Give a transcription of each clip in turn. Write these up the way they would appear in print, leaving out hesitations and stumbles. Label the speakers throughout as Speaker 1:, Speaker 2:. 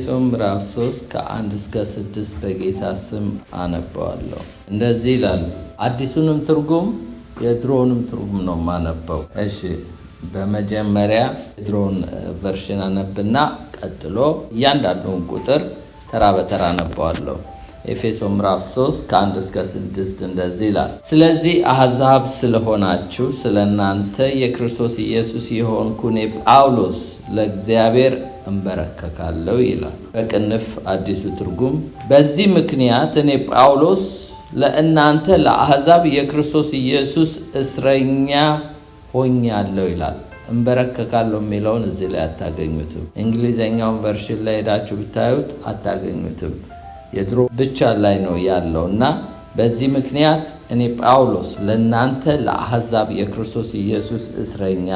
Speaker 1: ኤፌሶን ምዕራፍ 3 ከ1 እስከ 6 በጌታ ስም አነባዋለሁ። እንደዚህ ይላል። አዲሱንም ትርጉም የድሮውንም ትርጉም ነው ማነበው። እሺ፣ በመጀመሪያ የድሮውን ቨርሽን አነብና ቀጥሎ እያንዳንዱን ቁጥር ተራ በተራ አነባዋለሁ። ኤፌሶን ምዕራፍ 3 ከ1 እስከ 6 እንደዚህ ይላል። ስለዚህ አሕዛብ ስለሆናችሁ ስለናንተ የክርስቶስ ኢየሱስ የሆንኩ እኔ ጳውሎስ ለእግዚአብሔር እንበረከካለሁ ይላል በቅንፍ አዲሱ ትርጉም። በዚህ ምክንያት እኔ ጳውሎስ ለእናንተ ለአሕዛብ የክርስቶስ ኢየሱስ እስረኛ ሆኛለሁ ይላል። እንበረከካለሁ የሚለውን እዚህ ላይ አታገኙትም። እንግሊዘኛውን ቨርሽን ላይ ሄዳችሁ ብታዩት አታገኙትም። የድሮ ብቻ ላይ ነው ያለውና በዚህ ምክንያት እኔ ጳውሎስ ለእናንተ ለአሕዛብ የክርስቶስ ኢየሱስ እስረኛ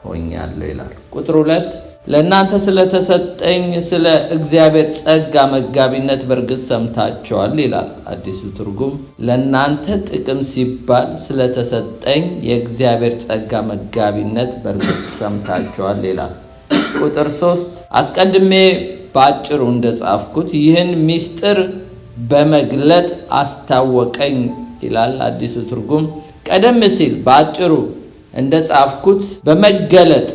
Speaker 1: ሆኛለሁ ይላል። ቁጥር 2 ለእናንተ ስለተሰጠኝ ስለ እግዚአብሔር ጸጋ መጋቢነት በርግጥ ሰምታችኋል ይላል አዲሱ ትርጉም። ለእናንተ ጥቅም ሲባል ስለተሰጠኝ የእግዚአብሔር ጸጋ መጋቢነት በርግጥ ሰምታችኋል ይላል። ቁጥር 3 አስቀድሜ በአጭሩ እንደጻፍኩት ይህን ምስጢር በመግለጥ አስታወቀኝ ይላል አዲሱ ትርጉም። ቀደም ሲል በአጭሩ እንደጻፍኩት በመገለጥ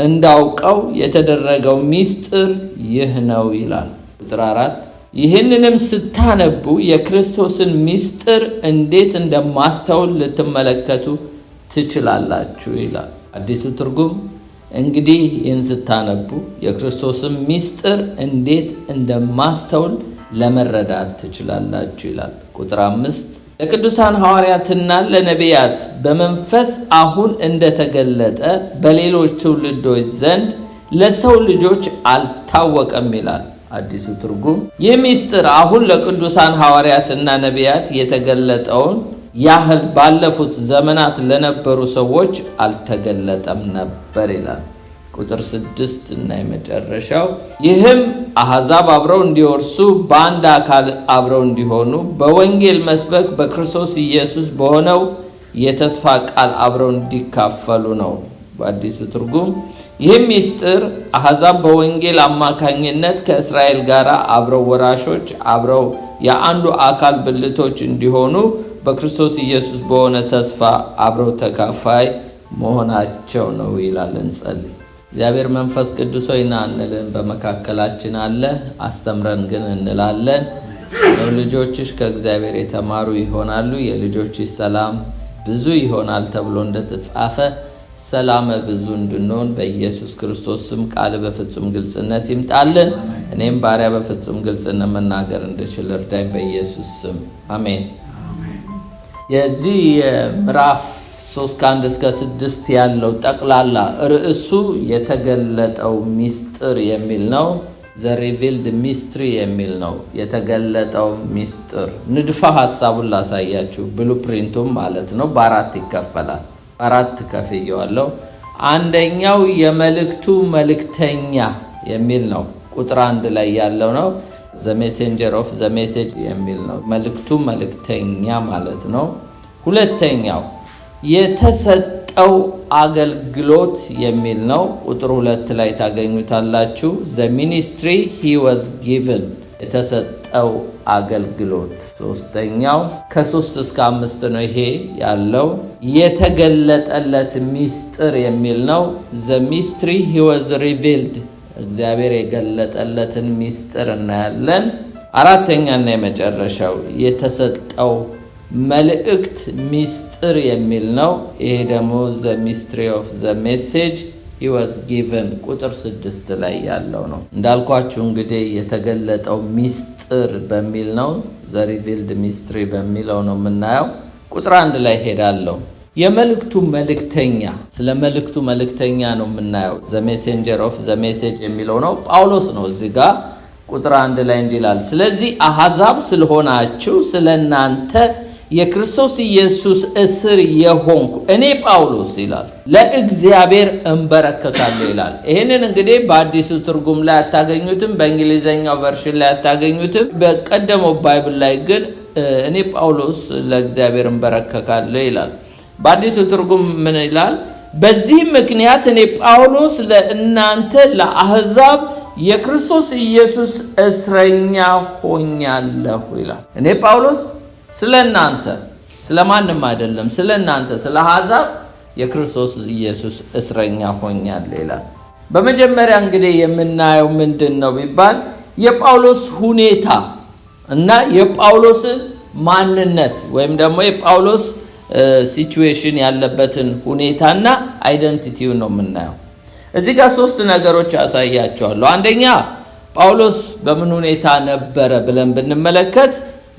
Speaker 1: እንዳውቀው የተደረገው ምስጢር ይህ ነው ይላል። ቁጥር 4 ይህንንም ስታነቡ የክርስቶስን ምስጢር እንዴት እንደማስተውል ልትመለከቱ ትችላላችሁ ይላል አዲሱ ትርጉም። እንግዲህ ይህን ስታነቡ የክርስቶስን ምስጢር እንዴት እንደማስተውል ለመረዳት ትችላላችሁ ይላል። ቁጥር 5 ለቅዱሳን ሐዋርያትና ለነቢያት በመንፈስ አሁን እንደተገለጠ በሌሎች ትውልዶች ዘንድ ለሰው ልጆች አልታወቀም ይላል አዲሱ ትርጉም። ይህ ምስጢር አሁን ለቅዱሳን ሐዋርያትና ነቢያት የተገለጠውን ያህል ባለፉት ዘመናት ለነበሩ ሰዎች አልተገለጠም ነበር ይላል። ቁጥር 6 እና የመጨረሻው ይህም አሕዛብ አብረው እንዲወርሱ በአንድ አካል አብረው እንዲሆኑ በወንጌል መስበክ በክርስቶስ ኢየሱስ በሆነው የተስፋ ቃል አብረው እንዲካፈሉ ነው በአዲሱ ትርጉም። ይህም ምስጢር አሕዛብ በወንጌል አማካኝነት ከእስራኤል ጋር አብረው ወራሾች አብረው የአንዱ አካል ብልቶች እንዲሆኑ በክርስቶስ ኢየሱስ በሆነ ተስፋ አብረው ተካፋይ መሆናቸው ነው ይላል። እንጸልይ። እግዚአብሔር መንፈስ ቅዱስ ሆይ ና እንልን፣ በመካከላችን አለ። አስተምረን ግን እንላለን። ልጆችሽ ከእግዚአብሔር የተማሩ ይሆናሉ፣ የልጆችሽ ሰላም ብዙ ይሆናል ተብሎ እንደተጻፈ ሰላም ብዙ እንድንሆን በኢየሱስ ክርስቶስ ስም ቃል በፍጹም ግልጽነት ይምጣልን። እኔም ባሪያ በፍጹም ግልጽነት መናገር እንድችል እርዳኝ በኢየሱስ ስም አሜን። የዚህ ምዕራፍ 3 ከ1 እስከ 6 ያለው ጠቅላላ ርዕሱ የተገለጠው ምስጢር የሚል ነው። ዘ ሪቪልድ ሚስትሪ የሚል ነው። የተገለጠው ምስጢር ንድፈ ሐሳቡን ላሳያችሁ። ብሉፕሪንቱም ማለት ነው በአራት ይከፈላል። አራት ከፍየዋለሁ። አንደኛው የመልእክቱ መልእክተኛ የሚል ነው። ቁጥር 1 ላይ ያለው ነው። the messenger of the message የሚል ነው። መልእክቱ መልእክተኛ ማለት ነው። ሁለተኛው የተሰጠው አገልግሎት የሚል ነው። ቁጥር 2 ላይ ታገኙታላችሁ። the ministry he was given የተሰጠው አገልግሎት። ሶስተኛው ከ3 እስከ 5 ነው ይሄ ያለው። የተገለጠለት ምስጢር የሚል ነው። the mystery he was revealed እግዚአብሔር የገለጠለትን ምስጢር እናያለን። አራተኛና የመጨረሻው የተሰጠው መልእክት ምስጢር የሚል ነው። ይሄ ደግሞ the mystery of the message he was given ቁጥር 6 ላይ ያለው ነው። እንዳልኳችሁ እንግዲህ የተገለጠው ምስጢር በሚል ነው። the revealed mystery በሚለው ነው የምናየው። ቁጥር 1 ላይ ሄዳለሁ። የመልእክቱ መልእክተኛ፣ ስለ መልእክቱ መልእክተኛ ነው የምናየው። the messenger of the message የሚለው ነው ጳውሎስ ነው። እዚህ ጋር ቁጥር 1 ላይ እንዲላል ስለዚህ አሕዛብ ስለሆናችሁ ስለናንተ የክርስቶስ ኢየሱስ እስር የሆንኩ እኔ ጳውሎስ ይላል ለእግዚአብሔር እንበረከካለሁ ይላል። ይሄንን እንግዲህ በአዲሱ ትርጉም ላይ አታገኙትም፣ በእንግሊዘኛው ቨርሽን ላይ አታገኙትም። በቀደመው ባይብል ላይ ግን እኔ ጳውሎስ ለእግዚአብሔር እንበረከካለሁ ይላል። በአዲሱ ትርጉም ምን ይላል? በዚህ ምክንያት እኔ ጳውሎስ ለእናንተ ለአሕዛብ የክርስቶስ ኢየሱስ እስረኛ ሆኛለሁ ይላል። እኔ ጳውሎስ ስለናንተ ስለማንም አይደለም ስለናንተ ስለ አሕዛብ የክርስቶስ ኢየሱስ እስረኛ ሆኛለሁ ይላል። በመጀመሪያ እንግዲህ የምናየው ምንድነው ቢባል የጳውሎስ ሁኔታ እና የጳውሎስ ማንነት ወይም ደግሞ የጳውሎስ ሲቹዌሽን ያለበትን ሁኔታና አይደንቲቲው ነው የምናየው። እዚህ ጋር ሶስት ነገሮች ያሳያቸዋለሁ። አንደኛ ጳውሎስ በምን ሁኔታ ነበረ ብለን ብንመለከት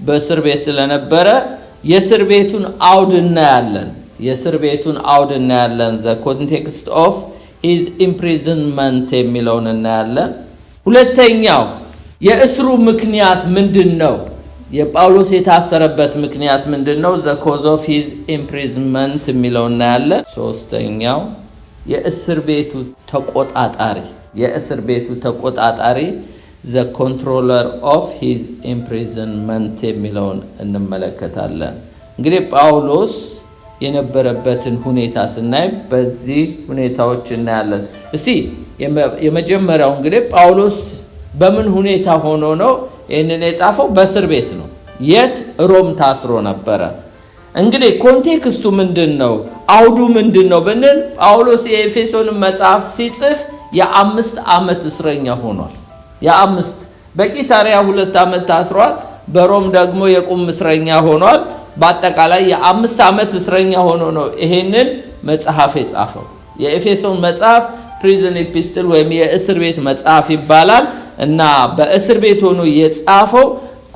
Speaker 1: በእስር ቤት ስለነበረ የእስር ቤቱን አውድ እናያለን። the context of his imprisonment የሚለውን እናያለን። ሁለተኛው የእስሩ ምክንያት ምንድነው? የጳውሎስ የታሰረበት ምክንያት ምንድነው? the cause of his imprisonment የሚለውን እናያለን። ሶስተኛው የእስር ቤቱ ተቆጣጣሪ the controller of his imprisonment የሚለውን እንመለከታለን። እንግዲህ ጳውሎስ የነበረበትን ሁኔታ ስናይ በዚህ ሁኔታዎች እናያለን። እስቲ የመጀመሪያው እንግዲህ ጳውሎስ በምን ሁኔታ ሆኖ ነው ይሄንን የጻፈው? በእስር ቤት ነው። የት? ሮም ታስሮ ነበረ። እንግዲህ ኮንቴክስቱ ምንድነው? አውዱ ምንድነው ብንል ጳውሎስ የኤፌሶን መጽሐፍ ሲጽፍ የ5 ዓመት እስረኛ ሆኗል። በቂሳሪያ 2 ዓመት ታስሯል። በሮም ደግሞ የቁም እስረኛ ሆኗል። በአጠቃላይ የ5 ዓመት እስረኛ ሆኖ ነው ይሄንን መጽሐፍ የጻፈው። የኤፌሶን መጽሐፍ ፕሪዝን ኤፒስትል ወይም የእስር ቤት መጽሐፍ ይባላል እና በእስር ቤት ሆኖ የጻፈው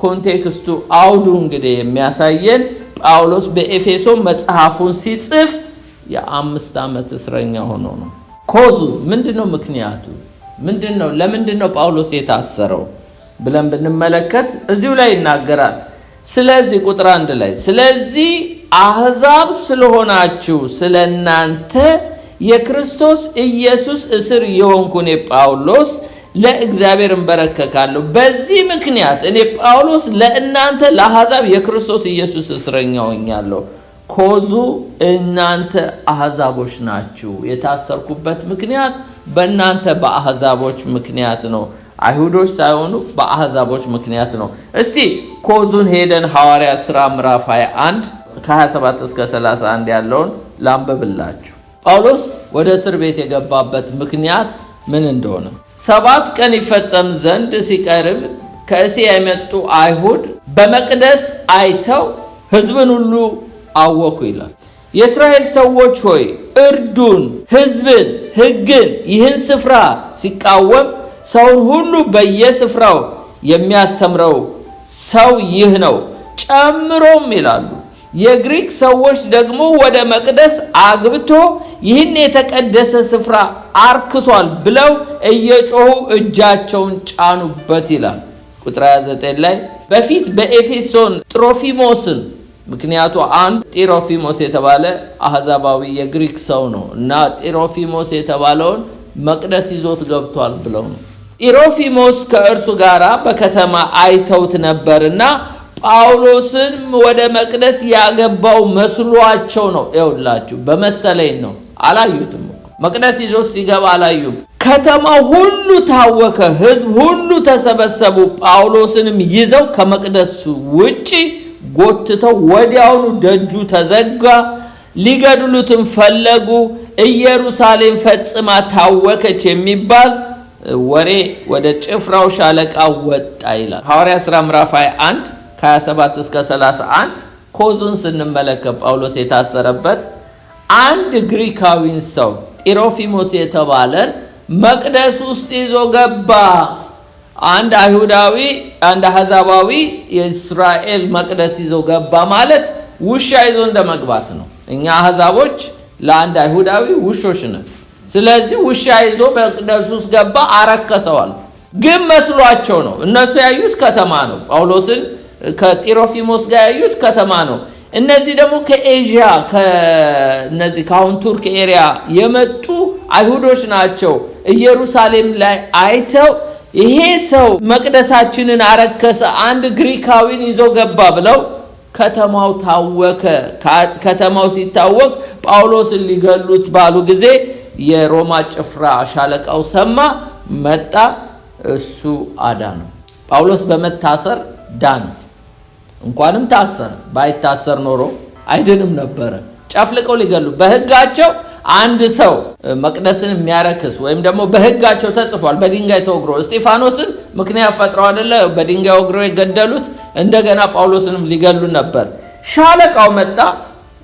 Speaker 1: ኮንቴክስቱ አውዱ እንግዲህ የሚያሳየን ጳውሎስ በኤፌሶን መጽሐፉን ሲጽፍ የ5 ዓመት እስረኛ ሆኖ ነው። ኮዙ ምንድነው? ምክንያቱ ምንድነው? ለምንድነው ጳውሎስ የታሰረው ብለን ብንመለከት እዚሁ ላይ ይናገራል። ስለዚህ ቁጥር 1 ላይ ስለዚህ አሕዛብ ስለሆናችሁ ስለናንተ የክርስቶስ ኢየሱስ እስር የሆንኩ እኔ ጳውሎስ ለእግዚአብሔር እንበረከካለሁ። በዚህ ምክንያት እኔ ጳውሎስ ለእናንተ ለአሕዛብ የክርስቶስ ኢየሱስ እስረኛ ሆኛለሁ። ኮዙ እናንተ አሕዛቦች ናችሁ። የታሰርኩበት ምክንያት በእናንተ በአሕዛቦች ምክንያት ነው። አይሁዶች ሳይሆኑ በአሕዛቦች ምክንያት ነው። እስቲ ኮዙን ሄደን ሐዋርያት ሥራ ምዕራፍ 21 ከ27 እስከ 31 ያለውን ላንብብላችሁ። ጳውሎስ ወደ እስር ቤት የገባበት ምክንያት ምን እንደሆነ 7 ቀን ይፈጸም ዘንድ ሲቀርብ ከእስያ የመጡ አይሁድ በመቅደስ አይተው ሕዝብን ሁሉ አወኩ ይላል። የእስራኤል ሰዎች ሆይ እርዱን፣ ሕዝብን፣ ሕግን ይህን ስፍራ ሲቃወም ሰውን ሁሉ በየስፍራው የሚያስተምረው ሰው ይህ ነው። ጨምሮም ይላሉ የግሪክ ሰዎች ደግሞ ወደ መቅደስ አግብቶ ይህን የተቀደሰ ስፍራ አርክሷል ብለው እየጮሁ እጃቸውን ጫኑበት ይላል። ቁጥር 29 ላይ በፊት በኤፌሶን ጥሮፊሞስን ምክንያቱ አንድ ጢሮፊሞስ የተባለ አሕዛባዊ የግሪክ ሰው ነው እና ጢሮፊሞስ የተባለውን መቅደስ ይዞት ገብቷል ብለው ነው። ጢሮፊሞስ ከእርሱ ጋር በከተማ አይተውት ነበርና ጳውሎስን ወደ መቅደስ ያገባው መስሏቸው ነው። ይኸውላችሁ በመሰለኝ ነው። አላዩትም። መቅደስ ይዞት ሲገባ አላዩም። ከተማው ሁሉ ታወከ፣ ሕዝብ ሁሉ ተሰበሰቡ። ጳውሎስንም ይዘው ከመቅደሱ ውጪ ጎትተው ወዲያውኑ ደጁ ተዘጋ። ሊገድሉትም ፈለጉ። ኢየሩሳሌም ፈጽማ ታወከች የሚባል ወሬ ወደ ጭፍራው ሻለቃ ወጣ ይላል። ሐዋርያት ሥራ ምዕራፍ 21 ከ27 እስከ 31 ኮዙን ስንመለከት ጳውሎስ የታሰረበት አንድ ግሪካዊን ሰው ጢሮፊሞስ የተባለን መቅደስ ውስጥ ይዞ ገባ። አንድ አይሁዳዊ አንድ አሕዛባዊ የእስራኤል መቅደስ ይዞ ገባ ማለት ውሻ ይዞ እንደመግባት ነው። እኛ አሕዛቦች ለአንድ አይሁዳዊ ውሾች ነን። ስለዚህ ውሻ ይዞ መቅደስ ውስጥ ገባ፣ አረከሰዋል። ግን መስሏቸው ነው። እነሱ ያዩት ከተማ ነው። ጳውሎስን ከጢሮፊሞስ ጋር ያዩት ከተማ ነው። እነዚህ ደግሞ ከኤዥያ ከነዚህ ካሁን ቱርክ ኤሪያ የመጡ አይሁዶች ናቸው። ኢየሩሳሌም ላይ አይተው ይሄ ሰው መቅደሳችንን አረከሰ፣ አንድ ግሪካዊን ይዞ ገባ ብለው ከተማው ታወከ። ከተማው ሲታወቅ ጳውሎስን ሊገሉት ባሉ ጊዜ የሮማ ጭፍራ ሻለቃው ሰማ፣ መጣ፣ እሱ አዳነው። ጳውሎስ በመታሰር ዳን። እንኳንም ታሰረ። ባይታሰር ኖሮ አይድንም ነበረ። ጨፍልቀው ሊገሉ በሕጋቸው አንድ ሰው መቅደስን የሚያረክስ ወይም ደግሞ በሕጋቸው ተጽፏል በድንጋይ ተወግሮ እስጢፋኖስን ምክንያት ፈጥረው አይደለ በድንጋይ ወግረው የገደሉት። እንደገና ጳውሎስንም ሊገሉ ነበር። ሻለቃው መጣ፣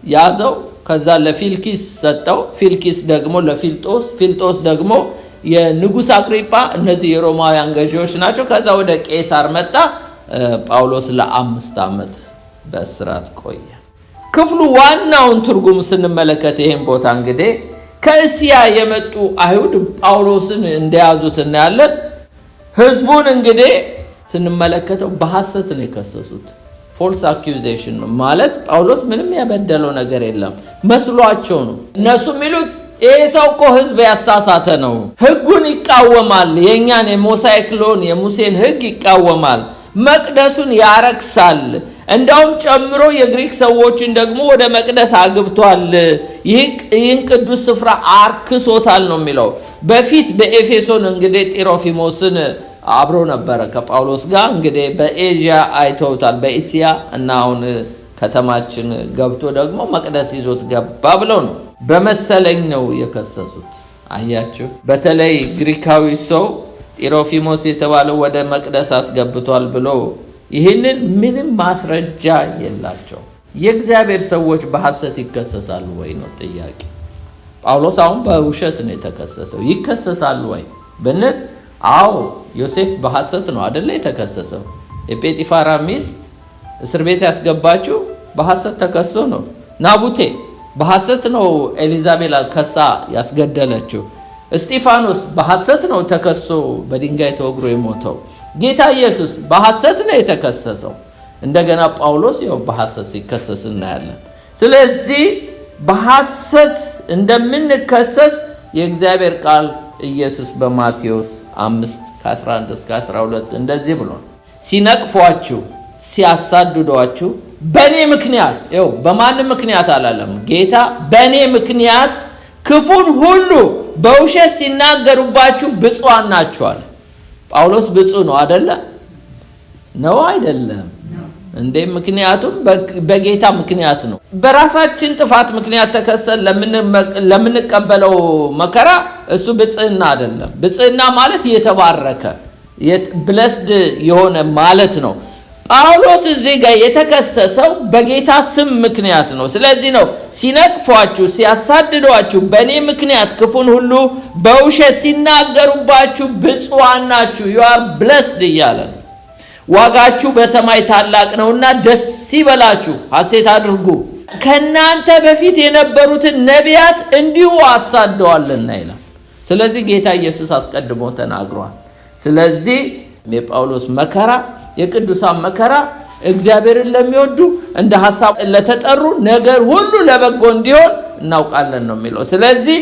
Speaker 1: ያዘው። ከዛ ለፊልኪስ ሰጠው። ፊልኪስ ደግሞ ለፊልጦስ፣ ፊልጦስ ደግሞ የንጉሥ አግሪጳ፣ እነዚህ የሮማውያን ገዢዎች ናቸው። ከዛ ወደ ቄሳር መጣ። ጳውሎስ ለ5 ዓመት በእስራት ቆየ። ክፍሉ ዋናውን ትርጉም ስንመለከት ይሄን ቦታ እንግዲህ ከእስያ የመጡ አይሁድ ጳውሎስን እንደያዙት እናያለን። ህዝቡን እንግዲህ ስንመለከተው በሐሰት ነው የከሰሱት። ፎልስ አኪዩዜሽን ነው ማለት ጳውሎስ ምንም ያበደለው ነገር የለም መስሏቸው ነው። እነሱ የሚሉት ይሄ ሰው እኮ ህዝብ ያሳሳተ ነው፣ ህጉን ይቃወማል፣ የኛን የሞሳይክ ሎን የሙሴን ህግ ይቃወማል፣ መቅደሱን ያረክሳል፣ እንዳውም ጨምሮ የግሪክ ሰዎችን ደግሞ ወደ መቅደስ አግብቷል፣ ይህን ቅዱስ ስፍራ አርክሶታል ነው የሚለው። በፊት በኤፌሶን እንግዲህ ጢሮፊሞስን አብሮ ነበረ ከጳውሎስ ጋር እንግዲህ በኤዥያ አይተውታል፣ በእስያ እና አሁን ከተማችን ገብቶ ደግሞ መቅደስ ይዞት ገባ ብለው ነው በመሰለኝ ነው የከሰሱት። አያችሁ፣ በተለይ ግሪካዊ ሰው ጢሮፊሞስ የተባለው ወደ መቅደስ አስገብቷል ብሎ ይህንን ምንም ማስረጃ የላቸው። የእግዚአብሔር ሰዎች በሐሰት ይከሰሳሉ ወይ ነው ጥያቄ። ጳውሎስ አሁን በውሸት ነው የተከሰሰው። ይከሰሳሉ ወይ ብንል አዎ፣ ዮሴፍ በሐሰት ነው አይደለ የተከሰሰው። የጴጢፋራ ሚስት እስር ቤት ያስገባችው በሐሰት ተከሶ ነው። ናቡቴ በሐሰት ነው ኤሊዛቤል ከሳ ያስገደለችው። እስጢፋኖስ በሐሰት ነው ተከሶ በድንጋይ ተወግሮ የሞተው። ጌታ ኢየሱስ በሐሰት ነው የተከሰሰው። እንደገና ጳውሎስ ያው በሐሰት ሲከሰስ እናያለን። ስለዚህ በሐሰት እንደምንከሰስ የእግዚአብሔር ቃል ኢየሱስ በማቴዎስ 5:11-12 እንደዚህ ብሏል። ሲነቅፏችሁ ሲያሳድዷችሁ በኔ ምክንያት፣ ይኸው በማንም ምክንያት አላለም ጌታ፣ በኔ ምክንያት ክፉን ሁሉ በውሸት ሲናገሩባችሁ ብፁዓን ናችሁ አለ። ጳውሎስ ብፁዕ ነው አይደለ? ነው አይደለም እንዴ? ምክንያቱም በጌታ ምክንያት ነው። በራሳችን ጥፋት ምክንያት ተከሰል ለምንቀበለው መከራ እሱ ብፅዕና አይደለም። ብፅዕና ማለት የተባረከ ብለስድ የሆነ ማለት ነው። ጳውሎስ እዚህ ጋር የተከሰሰው በጌታ ስም ምክንያት ነው። ስለዚህ ነው ሲነቅፏችሁ ሲያሳድዷችሁ በእኔ ምክንያት ክፉን ሁሉ በውሸት ሲናገሩባችሁ ብፁዓን ናችሁ፣ you are blessed እያለ ነው። ዋጋችሁ በሰማይ ታላቅ ነውና ደስ ይበላችሁ፣ ሐሴት አድርጉ፣ ከናንተ በፊት የነበሩትን ነቢያት እንዲሁ አሳደዋልና ይላል። ስለዚህ ጌታ ኢየሱስ አስቀድሞ ተናግሯል። ስለዚህ የጳውሎስ መከራ የቅዱሳን መከራ እግዚአብሔርን ለሚወዱ እንደ ሐሳብ ለተጠሩ ነገር ሁሉ ለበጎ እንዲሆን እናውቃለን ነው የሚለው። ስለዚህ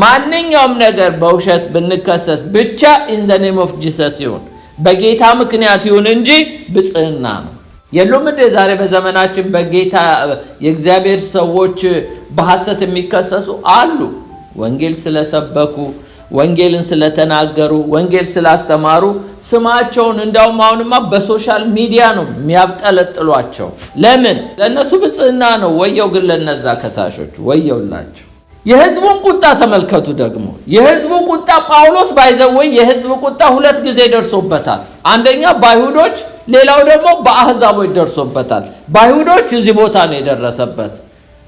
Speaker 1: ማንኛውም ነገር በውሸት ብንከሰስ ብቻ in the name of Jesus ይሁን፣ በጌታ ምክንያት ይሁን እንጂ ብፅዕና ነው። የሉም እንደ ዛሬ በዘመናችን በጌታ የእግዚአብሔር ሰዎች በሐሰት የሚከሰሱ አሉ። ወንጌል ስለሰበኩ፣ ወንጌልን ስለተናገሩ፣ ወንጌል ስላስተማሩ ስማቸውን እንዳውም አሁንማ በሶሻል ሚዲያ ነው የሚያብጠለጥሏቸው። ለምን? ለነሱ ብፅዕና ነው። ወየው ግን ለነዛ ከሳሾች ወየውላቸው። የህዝቡን ቁጣ ተመልከቱ። ደግሞ የህዝቡ ቁጣ ጳውሎስ ባይዘወይ የህዝቡ ቁጣ ሁለት ጊዜ ደርሶበታል። አንደኛ በአይሁዶች፣ ሌላው ደግሞ በአህዛቦች ደርሶበታል። በአይሁዶች እዚህ ቦታ ነው የደረሰበት።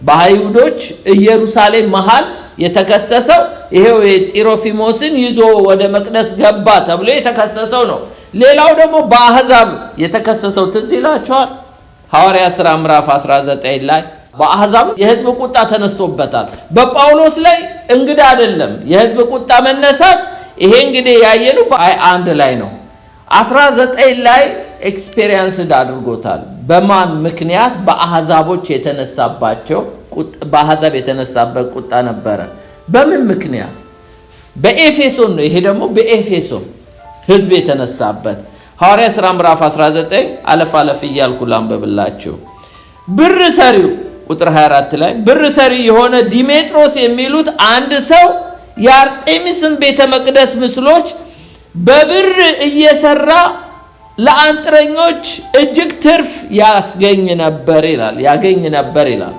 Speaker 1: በአይሁዶች ኢየሩሳሌም መሃል የተከሰሰው ይሄው ጢሮፊሞስን ይዞ ወደ መቅደስ ገባ ተብሎ የተከሰሰው ነው። ሌላው ደግሞ በአህዛብ የተከሰሰው ትዝ ይላችኋል። ሐዋርያት ሥራ ምዕራፍ 19 ላይ በአህዛብ የህዝብ ቁጣ ተነስቶበታል። በጳውሎስ ላይ እንግዳ አይደለም የህዝብ ቁጣ መነሳት። ይሄ እንግዲህ ያየነው በ21 ላይ ነው። 19 ላይ ኤክስፔሪየንስ አድርጎታል። በማን ምክንያት? በአህዛቦች የተነሳባቸው በአህዛብ የተነሳበት ቁጣ ነበረ። በምን ምክንያት? በኤፌሶን ነው። ይሄ ደግሞ በኤፌሶን ህዝብ የተነሳበት ሐዋርያት ሥራ ምዕራፍ 19 አለፍ እያልኩ ላንብብላችሁ። ብር ሰሪው ቁጥር 24 ላይ ብር ሰሪ የሆነ ዲሜጥሮስ የሚሉት አንድ ሰው የአርጤሚስን ቤተ መቅደስ ምስሎች በብር እየሰራ ለአንጥረኞች እጅግ ትርፍ ያገኝ ነበር ይላል።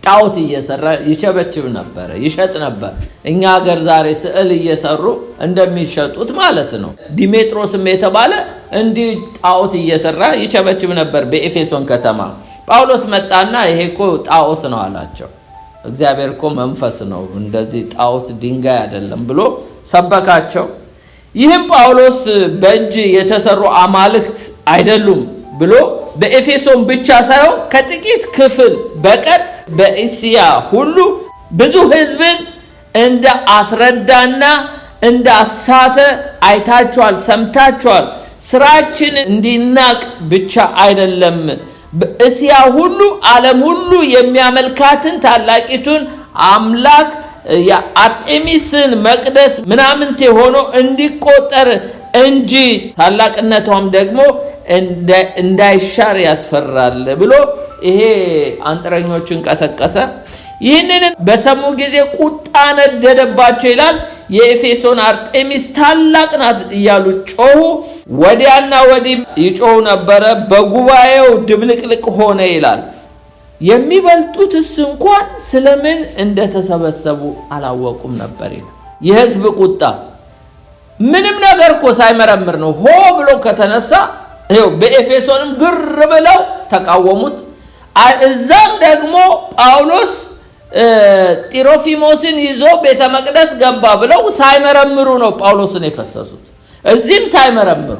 Speaker 1: ጣዖት እየሰራ ይቸበችብ ነበር፣ ይሸጥ ነበር። እኛ ሀገር ዛሬ ስዕል እየሰሩ እንደሚሸጡት ማለት ነው። ዲሜጥሮስም የተባለ እንዲህ ጣዖት እየሰራ ይቸበችብ ነበር በኤፌሶን ከተማ። ጳውሎስ መጣና ይሄ እኮ ጣዖት ነው አላቸው። እግዚአብሔር እኮ መንፈስ ነው፣ እንደዚህ ጣዖት ድንጋይ አይደለም ብሎ ሰበካቸው። ይህም ጳውሎስ በእጅ የተሰሩ አማልክት አይደሉም ብሎ በኤፌሶን ብቻ ሳይሆን ከጥቂት ክፍል በቀር በእስያ ሁሉ ብዙ ሕዝብን እንደ አስረዳና እንደ አሳተ አይታችኋል፣ ሰምታችኋል። ስራችን እንዲናቅ ብቻ አይደለም፣ በእስያ ሁሉ ዓለም ሁሉ የሚያመልካትን ታላቂቱን አምላክ የአርጤሚስን መቅደስ ምናምንቴ ሆኖ እንዲቆጠር እንጂ ታላቅነቷም ደግሞ እንዳይሻር ያስፈራል ብሎ ይሄ አንጥረኞችን ቀሰቀሰ። ይህንን በሰሙ ጊዜ ቁጣ ነደደባቸው ይላል። የኤፌሶን አርጤሚስ ታላቅ ናት እያሉ ጮሁ። ወዲያና ወዲህ ይጮሁ ነበረ፣ በጉባኤው ድብልቅልቅ ሆነ ይላል። የሚበልጡትስ እንኳን ስለምን እንደተሰበሰቡ አላወቁም ነበር ይላል። የሕዝብ ቁጣ ምንም ነገር እኮ ሳይመረምር ነው ሆ ብሎ ከተነሳ። ይኸው በኤፌሶንም ግር ብለው ተቃወሙት። እዛም ደግሞ ጳውሎስ ጢሮፊሞስን ይዞ ቤተ መቅደስ ገባ ብለው ሳይመረምሩ ነው ጳውሎስን የከሰሱት። እዚህም ሳይመረምሩ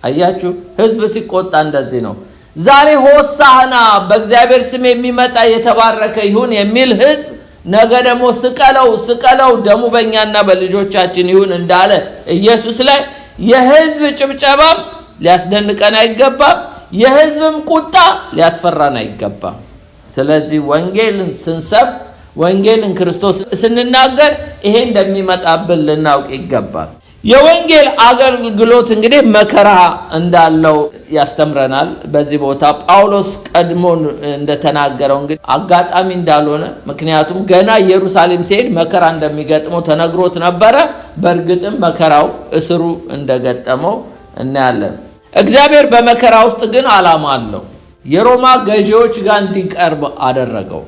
Speaker 1: አያችሁ፣ ሕዝብ ሲቆጣ እንደዚህ ነው። ዛሬ ሆሳዕና በእግዚአብሔር ስም የሚመጣ የተባረከ ይሁን የሚል ሕዝብ ነገ ደግሞ ስቀለው ደሙ በእኛና በልጆቻችን ይሁን እንዳለ ኢየሱስ ላይ የሕዝብ ጭብጨባም ሊያስደንቀን አይገባም፣ የሕዝብም ቁጣ ሊያስፈራን አይገባም። ስለዚህ ወንጌልን ስንሰብክ፣ ወንጌልን ክርስቶስ ስንናገር ይሄ እንደሚመጣብን ልናውቅ ይገባል። የወንጌል አገልግሎት እንግዲህ መከራ እንዳለው ያስተምረናል። በዚህ ቦታ ጳውሎስ ቀድሞ እንደተናገረው እንግዲህ አጋጣሚ እንዳልሆነ፣ ምክንያቱም ገና ኢየሩሳሌም ሲሄድ መከራ እንደሚገጥመው ተነግሮት ነበረ። በእርግጥም መከራው እስሩ እንደገጠመው እናያለን። እግዚአብሔር በመከራ ውስጥ ግን ዓላማ አለው። የሮማ ገዢዎች ጋር እንዲቀርብ አደረገው፣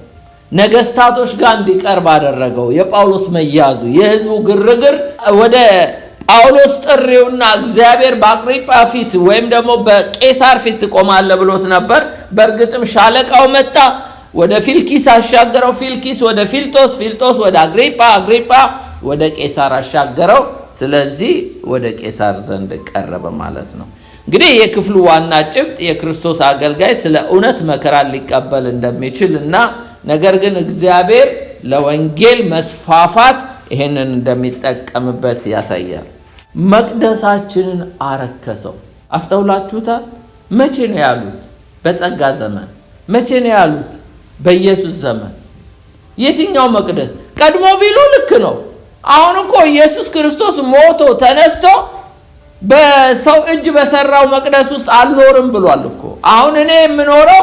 Speaker 1: ነገስታቶች ጋር እንዲቀርብ አደረገው። የጳውሎስ መያዙ፣ የህዝቡ ግርግር ወደ ጳውሎስ ጥሪውና እግዚአብሔር በአግሪጳ ፊት ወይም ደግሞ በቄሳር ፊት ትቆማለህ ብሎት ነበር። በእርግጥም ሻለቃው መጣ፣ ወደ ፊልኪስ አሻገረው፣ ፊልኪስ ወደ ፊልጦስ፣ ፊልጦስ ወደ አግሪጳ፣ አግሪጳ ወደ ቄሳር አሻገረው። ስለዚህ ወደ ቄሳር ዘንድ ቀረበ ማለት ነው። እንግዲህ የክፍሉ ዋና ጭብጥ የክርስቶስ አገልጋይ ስለ እውነት መከራ ሊቀበል እንደሚችል እና ነገር ግን እግዚአብሔር ለወንጌል መስፋፋት ይሄንን እንደሚጠቀምበት ያሳያል። መቅደሳችንን አረከሰው። አስተውላችሁታል? መቼ ነው ያሉት? በጸጋ ዘመን። መቼ ነው ያሉት? በኢየሱስ ዘመን። የትኛው መቅደስ? ቀድሞ ቢሉ ልክ ነው። አሁን እኮ ኢየሱስ ክርስቶስ ሞቶ ተነስቶ በሰው እጅ በሰራው መቅደስ ውስጥ አልኖርም ብሏል እኮ። አሁን እኔ የምኖረው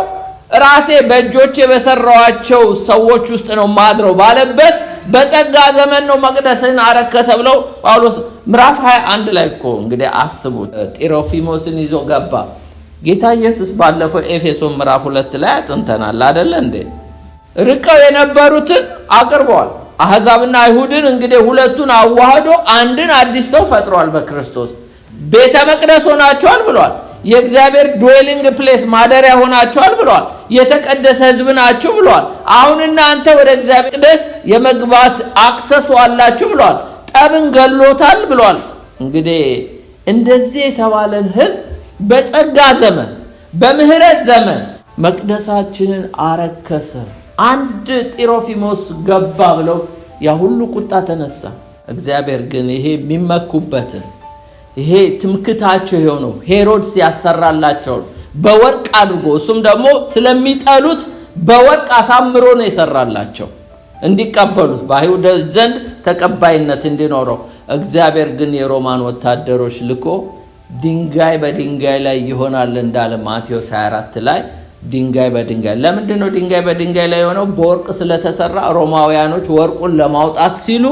Speaker 1: ራሴ በእጆቼ በሰራዋቸው ሰዎች ውስጥ ነው ማድረው ባለበት በጸጋ ዘመን ነው መቅደስን አረከሰ ብለው ጳውሎስ ምዕራፍ 21 ላይ እኮ እንግዲህ አስቡት። ጢሮፊሞስን ይዞ ገባ። ጌታ ኢየሱስ ባለፈው ኤፌሶን ምዕራፍ 2 ላይ አጥንተናል አይደል እንዴ? ርቀው የነበሩትን አቅርበዋል። አሕዛብና አይሁድን እንግዲህ ሁለቱን አዋህዶ አንድን አዲስ ሰው ፈጥሯል በክርስቶስ። ቤተ መቅደስ ሆናችኋል ብሏል። የእግዚአብሔር ዱዌሊንግ ፕሌስ ማደሪያ ሆናችኋል ብሏል። የተቀደሰ ሕዝብ ናችሁ ብሏል። አሁን እናንተ ወደ እግዚአብሔር መቅደስ የመግባት አክሰስ አላችሁ ብሏል። ጠብን ገሎታል ብሏል። እንግዲህ እንደዚህ የተባለን ሕዝብ በጸጋ ዘመን በምህረት ዘመን መቅደሳችንን አረከሰ። አንድ ጢሮፊሞስ ገባ ብለው ያ ሁሉ ቁጣ ተነሳ። እግዚአብሔር ግን ይሄ የሚመኩበትን ይሄ ትምክታቸው የሆነው ሄሮድስ ያሰራላቸው በወርቅ አድርጎ እሱም ደግሞ ስለሚጠሉት በወርቅ አሳምሮ ነው የሰራላቸው እንዲቀበሉት በአይሁድ ዘንድ ተቀባይነት እንዲኖረው። እግዚአብሔር ግን የሮማን ወታደሮች ልኮ ድንጋይ በድንጋይ ላይ ይሆናል እንዳለ ማቴዎስ 24 ላይ ድንጋይ በድንጋይ ለምንድን ነው ድንጋይ በድንጋይ ላይ የሆነው? በወርቅ ስለተሰራ ሮማውያኖች ወርቁን ለማውጣት ሲሉ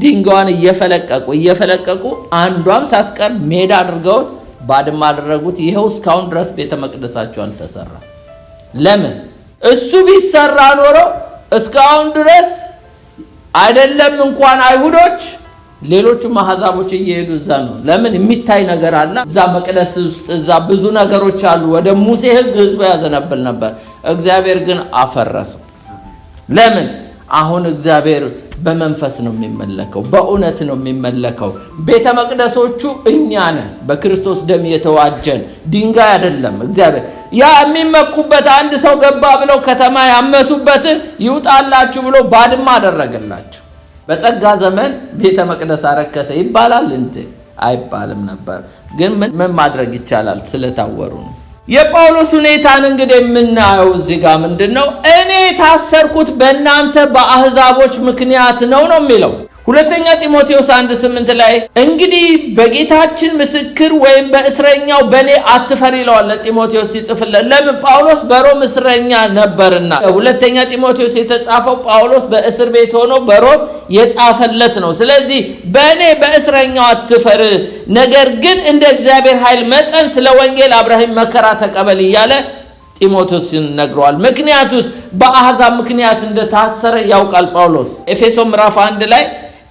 Speaker 1: ድንጋዩን እየፈለቀቁ አንዷም ሳትቀር ሜዳ አድርገውት ባድማ አደረጉት። ይሄው እስካሁን ድረስ ቤተ መቅደሳቸው አልተሰራ። ለምን? እሱ ቢሰራ ኖሮ እስካሁን ድረስ አይደለም እንኳን አይሁዶች ሌሎቹም አህዛቦች እየሄዱ እዛ ነው። ለምን? የሚታይ ነገር አለ እዛ መቅደስ ውስጥ። እዛ ብዙ ነገሮች አሉ። ወደ ሙሴ ሕግ ህዝቡ ያዘነብል ነበር። እግዚአብሔር ግን አፈረሰው። ለምን? አሁን እግዚአብሔር በመንፈስ ነው የሚመለከው፣ በእውነት ነው የሚመለከው። ቤተ መቅደሶቹ እኛ ነን፣ በክርስቶስ ደም የተዋጀን፣ ድንጋይ አይደለም። እግዚአብሔር ያ የሚመኩበት አንድ ሰው ገባ ብለው ከተማ ያመሱበትን ይውጣላችሁ ብሎ ባድማ አደረገላችሁ። በጸጋ ዘመን ቤተ መቅደስ አረከሰ ይባላል እንዴ? አይባልም ነበር። ግን ምን ማድረግ ይቻላል? ስለታወሩ ነው። የጳውሎስ ሁኔታን እንግዲህ የምናየው እዚህ ጋር ምንድነው? እኔ ታሰርኩት በእናንተ በአህዛቦች ምክንያት ነው የሚለው። ሁለተኛ ጢሞቴዎስ 1:8 ላይ እንግዲህ በጌታችን ምስክር ወይም በእስረኛው በኔ አትፈር ይለዋል ለጢሞቴዎስ ሲጽፍለት። ለምን? ጳውሎስ በሮም እስረኛ ነበርና። ሁለተኛ ጢሞቴዎስ የተጻፈው ጳውሎስ በእስር ቤት ሆኖ በሮም የጻፈለት ነው። ስለዚህ በኔ በእስረኛው አትፈር፣ ነገር ግን እንደ እግዚአብሔር ኃይል መጠን ስለ ወንጌል አብረህም መከራ ተቀበል እያለ ጢሞቴዎስን ነግሯል። ምክንያቱስ በአህዛብ ምክንያት እንደታሰረ ያውቃል ጳውሎስ። ኤፌሶን ምዕራፍ 1 ላይ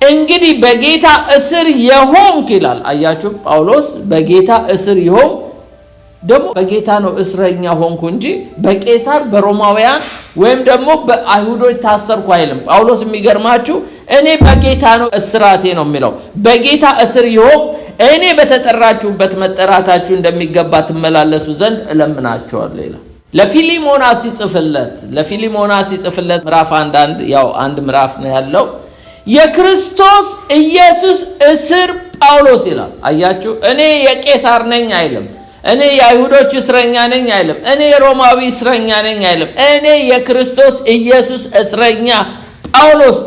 Speaker 1: እንግዲህ በጌታ እስር የሆንክ ይላል። አያችሁ፣ ጳውሎስ በጌታ እስር ይሆን ደግሞ በጌታ ነው እስረኛ ሆንኩ እንጂ በቄሳር በሮማውያን ወይም ደግሞ በአይሁዶች ታሰርኩ አይልም ጳውሎስ። የሚገርማችሁ እኔ በጌታ ነው እስራቴ ነው የሚለው። በጌታ እስር ይሆን እኔ በተጠራችሁበት መጠራታችሁ እንደሚገባ ትመላለሱ ዘንድ እለምናችኋለሁ ይላል። ለፊሊሞና ሲጽፍለት ምዕራፍ 1 ያው አንድ ምዕራፍ ነው ያለው። የክርስቶስ ኢየሱስ እስር ጳውሎስ ይላል። አያችሁ፣ እኔ የቄሳር ነኝ አይልም። እኔ የአይሁዶች እስረኛ ነኝ አይልም። እኔ የሮማዊ እስረኛ ነኝ አይልም። እኔ የክርስቶስ ኢየሱስ እስረኛ ጳውሎስ፣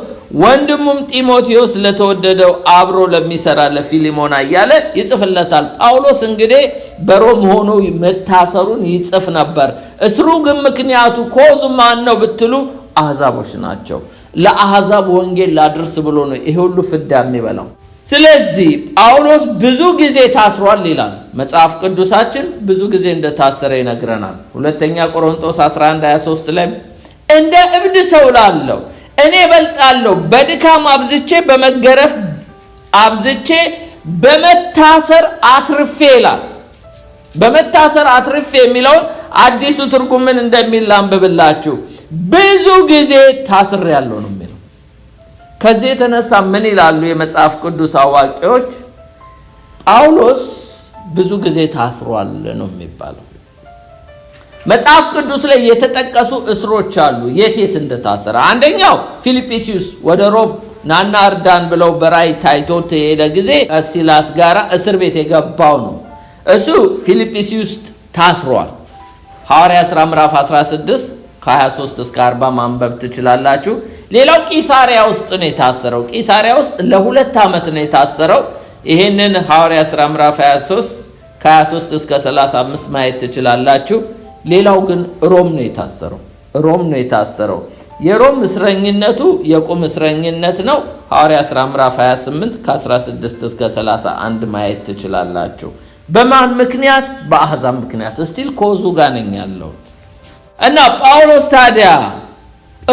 Speaker 1: ወንድሙም ጢሞቴዎስ ለተወደደው አብሮ ለሚሰራ ለፊሊሞና እያለ ይጽፍለታል። ጳውሎስ እንግዲህ በሮም ሆኖ መታሰሩን ይጽፍ ነበር። እስሩ ግን ምክንያቱ ኮዙ ማን ነው ብትሉ አህዛቦች ናቸው። ለአህዛብ ወንጌል ላድርስ ብሎ ነው ይሄ ሁሉ ፍዳ የሚበላው። ስለዚህ ጳውሎስ ብዙ ጊዜ ታስሯል ይላል መጽሐፍ ቅዱሳችን። ብዙ ጊዜ እንደታሰረ ይነግረናል። ሁለተኛ ቆሮንቶስ 11:23 ላይ እንደ እብድ ሰው ላለው እኔ እበልጣለሁ፣ በድካም አብዝቼ በመገረፍ አብዝቼ በመታሰር አትርፌ ይላል። በመታሰር አትርፌ የሚለውን አዲሱ ትርጉም ምን እንደሚል ላንብብላችሁ። ብዙ ጊዜ ታስሬያለሁ ነው የሚለው። ከዚህ የተነሳ ምን ይላሉ የመጽሐፍ ቅዱስ አዋቂዎች? ጳውሎስ ብዙ ጊዜ ታስሯል ነው የሚባለው። መጽሐፍ ቅዱስ ላይ የተጠቀሱ እስሮች አሉ፣ የት እንደታሰረ። አንደኛው ፊልጵስዩስ ወደ ሮም ናና እርዳን ብለው በራእይ ታይቶት የሄደ ጊዜ ከሲላስ ጋር እስር ቤት የገባው ነው። እሱ ፊልጵስዩስ ታስሯል። ሐዋርያት ሥራ ምዕራፍ 16 ከ23 እስከ 40 ማንበብ ትችላላችሁ። ሌላው ቂሳሪያ ውስጥ ነው የታሰረው። ቂሳሪያ ውስጥ ለ2 ዓመት ነው የታሰረው። ይሄንን ሐዋርያት ሥራ ምዕራፍ 23 ከ23 እስከ 35 ማየት ትችላላችሁ። ሌላው ግን ሮም ነው የታሰረው። የሮም እስረኝነቱ የቁም እስረኝነት ነው። ሐዋርያት ሥራ ምዕራፍ 28 ከ16 እስከ 31 ማየት ትችላላችሁ። በማን ምክንያት? በአህዛብ ምክንያት። እስቲል ኮዙ ጋር ነኝ ያለው እና ጳውሎስ ታዲያ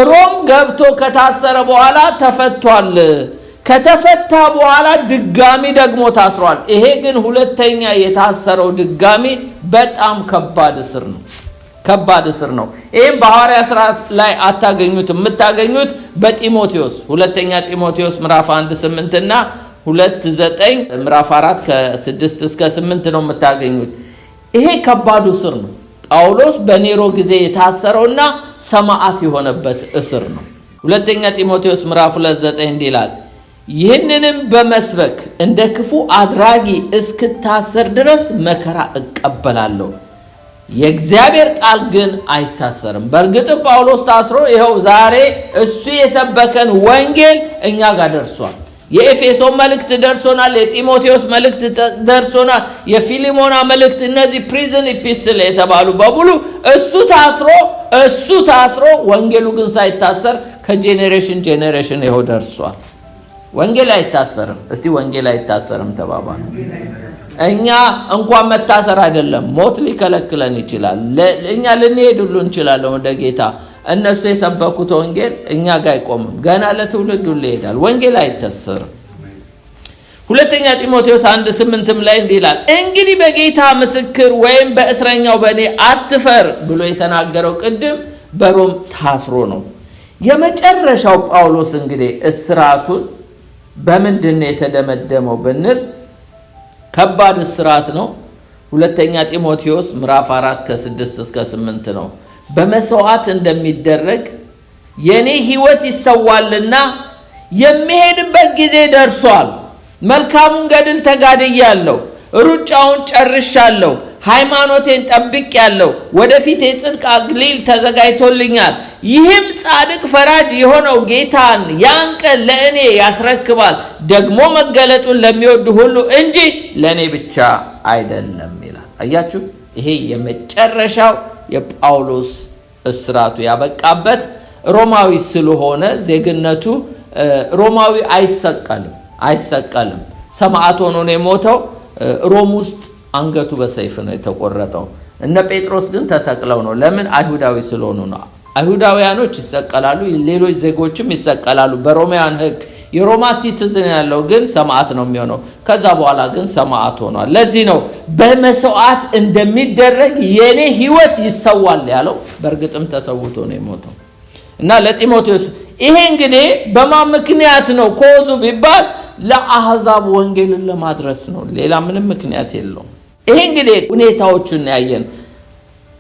Speaker 1: ሮም ገብቶ ከታሰረ በኋላ ተፈቷል። ከተፈታ በኋላ ድጋሚ ደግሞ ታስሯል። ይሄ ግን ሁለተኛ የታሰረው ድጋሚ በጣም ከባድ እስር ነው። ይሄም በሐዋርያት ሥራ ላይ አታገኙትም። የምታገኙት በጢሞቴዎስ ሁለተኛ ጢሞቴዎስ ምዕራፍ 1:8 እና 2:9 ምዕራፍ 4 ከ6 እስከ 8 ነው የምታገኙት። ይሄ ከባዱ እስር ነው። ጳውሎስ በኔሮ ጊዜ የታሰረውና ሰማዕት የሆነበት እስር ነው። ሁለተኛ ጢሞቴዎስ ምዕራፍ 2:9 እንዲህ ይላል፣ ይህንንም በመስበክ እንደ ክፉ አድራጊ እስክታሰር ድረስ መከራ እቀበላለሁ። የእግዚአብሔር ቃል ግን አይታሰርም። በእርግጥ ጳውሎስ ታስሮ ይኸው ዛሬ እሱ የሰበከን ወንጌል እኛ ጋር ደርሷል። የኤፌሶን መልእክት ደርሶናል፣ የጢሞቴዎስ መልእክት ደርሶናል፣ የፊሊሞና መልእክት፣ እነዚህ ፕሪዝን ኢፒስትል የተባሉ በሙሉ እሱ ታስሮ ወንጌሉ ግን ሳይታሰር ከጄኔሬሽን ይኸው ደርሷል። ወንጌል አይታሰርም። እስቲ ወንጌል አይታሰርም ተባባሉ። እኛ እንኳን መታሰር አይደለም ሞት ሊከለክለን ይችላል። እኛ ልንሄድ ሁሉ እንችላለን ወደ ጌታ። እነሱ የሰበኩት ወንጌል እኛ ጋር አይቆምም፣ ገና ለትውልድ ሁሉ ይሄዳል። ወንጌል አይታሰርም። ሁለተኛ ጢሞቴዎስ 1:8 ላይ እንዲህ ይላል፣ እንግዲህ በጌታ ምስክር ወይም በእስረኛው በእኔ አትፈር ብሎ የተናገረው ቅድም በሮም ታስሮ ነው። የመጨረሻው ጳውሎስ እንግዲህ እስራቱን በምንድን ነው የተደመደመው ብንል ከባድ እስራት ነው። ሁለተኛ ጢሞቴዎስ ምዕራፍ 4 ከ6 እስከ 8 ነው። በመስዋዕት እንደሚደረግ የኔ ሕይወት ይሰዋልና የሚሄድበት ጊዜ ደርሷል። መልካሙን ገድል ተጋድያለሁ፣ ሩጫውን ጨርሻለሁ፣ ሃይማኖቴን ጠብቄያለሁ። ወደፊት የጽድቅ አክሊል ተዘጋጅቶልኛል። ይህም ጻድቅ ፈራጅ የሆነው ጌታን ያን ቀን ለእኔ ያስረክባል፣ ደግሞ መገለጡን ለሚወዱ ሁሉ እንጂ ለእኔ ብቻ አይደለም ይላል። አያችሁ፣ ይሄ የመጨረሻው የጳውሎስ እስራቱ ያበቃበት ሮማዊ ስለሆነ ዜግነቱ ሮማዊ አይሰቀልም። ሰማዕት ሆኖ ነው የሞተው። ሮም ውስጥ አንገቱ በሰይፍ ነው የተቆረጠው። እነ ጴጥሮስ ግን ተሰቅለው ነው። ለምን? አይሁዳዊ ስለሆኑ ነው። አይሁዳውያኖች ይሰቀላሉ፣ ሌሎች ዜጎችም ይሰቀላሉ በሮማውያን ሕግ። የሮማ ሲቲዝን ያለው ግን ሰማዕት ነው የሚሆነው። ከዛ በኋላ ግን ሰማዕት ሆኗል። ለዚህ ነው በመስዋዕት እንደሚደረግ የኔ ሕይወት ይሰዋል ያለው። በእርግጥም ተሰውቶ ነው የሞተው። እና ለጢሞቴዎስ ይሄ እንግዲህ በማን ምክንያት ነው ኮዙ ቢባል ለአሕዛብ ወንጌልን ለማድረስ ነው። ሌላ ምንም ምክንያት የለውም። ይሄ እንግዲህ ሁኔታዎቹን ያየን።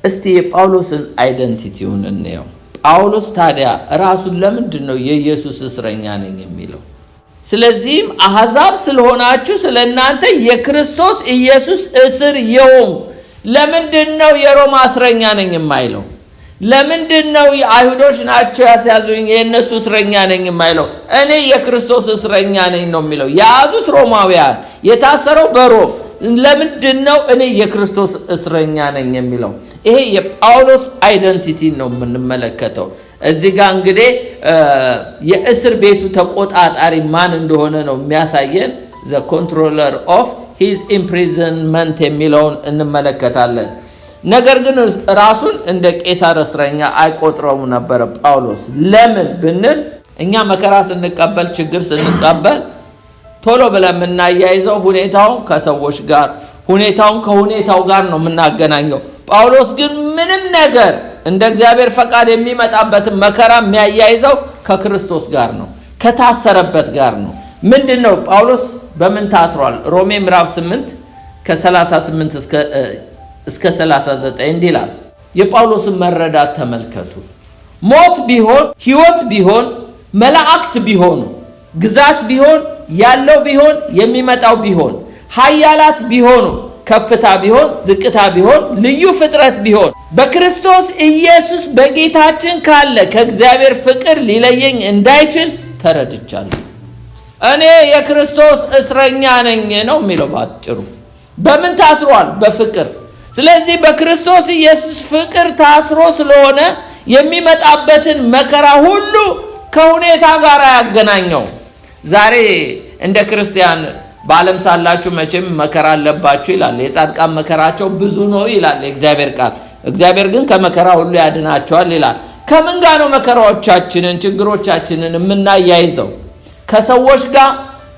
Speaker 1: እስቲ የጳውሎስን አይደንቲቲውን እንየው። ጳውሎስ ታዲያ ራሱን ለምንድን ነው የኢየሱስ እስረኛ ነኝ የሚለው? ስለዚህም አሕዛብ ስለሆናችሁ ስለእናንተ የክርስቶስ ኢየሱስ እስር የሆንኩ። ለምንድን ነው የሮማ እስረኛ ነኝ የማይለው? ለምንድን ነው አይሁዶች ናቸው ያስያዙኝ የእነሱ እስረኛ ነኝ የማይለው? እኔ የክርስቶስ እስረኛ ነኝ ነው የሚለው። የያዙት ሮማውያን፣ የታሰረው በሮም። ለምንድን ነው እኔ የክርስቶስ እስረኛ ነኝ የሚለው? ይሄ የጳውሎስ አይደንቲቲ ነው የምንመለከተው። እዚህ ጋር እንግዲህ የእስር ቤቱ ተቆጣጣሪ ማን እንደሆነ ነው የሚያሳየን። the controller of his imprisonment የሚለውን እንመለከታለን። ነገር ግን ራሱን እንደ ቄሳር እስረኛ አይቆጥረውም ነበር ጳውሎስ። ለምን ብንል እኛ መከራ ስንቀበል፣ ችግር ስንቀበል ቶሎ ብለን የምናያይዘው ሁኔታውን ከሰዎች ጋር፣ ሁኔታውን ከሁኔታው ጋር ነው የምናገናኘው። ጳውሎስ ግን ምንም ነገር እንደ እግዚአብሔር ፈቃድ የሚመጣበትን መከራ የሚያያይዘው ከክርስቶስ ጋር ነው፣ ከታሰረበት ጋር ነው። ምንድን ነው ጳውሎስ በምን ታስሯል? ሮሜ ምዕራፍ 8 ከ38 እስከ 39 እንዲህ ይላል። የጳውሎስን መረዳት ተመልከቱ። ሞት ቢሆን፣ ሕይወት ቢሆን፣ መላእክት ቢሆኑ፣ ግዛት ቢሆን፣ ያለው ቢሆን፣ የሚመጣው ቢሆን፣ ኃያላት ቢሆኑ፣ ከፍታ ቢሆን፣ ዝቅታ ቢሆን፣ ልዩ ፍጥረት ቢሆን በክርስቶስ ኢየሱስ በጌታችን ካለ ከእግዚአብሔር ፍቅር ሊለየኝ እንዳይችል ተረድቻለሁ። እኔ የክርስቶስ እስረኛ ነኝ ነው የሚለው ባጭሩ። በምን ታስሯል? በፍቅር። ስለዚህ በክርስቶስ ኢየሱስ ፍቅር ታስሮ ስለሆነ የሚመጣበትን መከራ ሁሉ ከሁኔታ ጋር ያገናኘው። ዛሬ እንደ ክርስቲያን በዓለም ሳላችሁ መቼም መከራ አለባችሁ ይላል። የጻድቃን መከራቸው ብዙ ነው ይላል የእግዚአብሔር ቃል። እግዚአብሔር ግን ከመከራ ሁሉ ያድናቸዋል ይላል። ከምን ጋር ነው መከራዎቻችንን፣ ችግሮቻችንን የምናያይዘው? ከሰዎች ጋር፣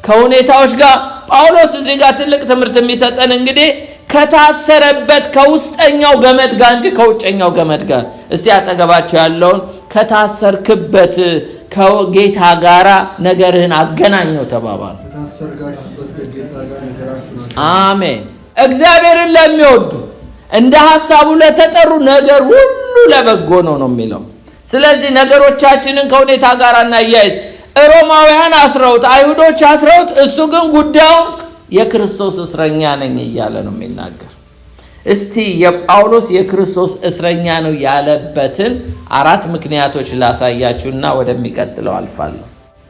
Speaker 1: ከሁኔታዎች ጋር። ጳውሎስ እዚህ ጋር ትልቅ ትምህርት የሚሰጠን እንግዲህ ከታሰረበት ከውስጠኛው ገመድ ጋር እንጂ ከውጨኛው ገመድ ጋር። እስቲ አጠገባቸው ያለውን ከታሰርክበት ከጌታ ጋራ ነገርህን አገናኘው ተባባሉ። አሜን። እግዚአብሔርን ለሚወዱ እንደ ሐሳቡ ለተጠሩ ነገር ሁሉ ለበጎ ነው የሚለው። ስለዚህ ነገሮቻችንን ከሁኔታ ጋር እናያይዝ። ሮማውያን አስረውት፣ አይሁዶች አስረውት፣ እሱ ግን ጉዳዩን የክርስቶስ እስረኛ ነኝ እያለ ነው የሚናገር። እስቲ የጳውሎስ የክርስቶስ እስረኛ ነው ያለበትን 4 ምክንያቶች ላሳያችሁና ወደሚቀጥለው አልፋለሁ።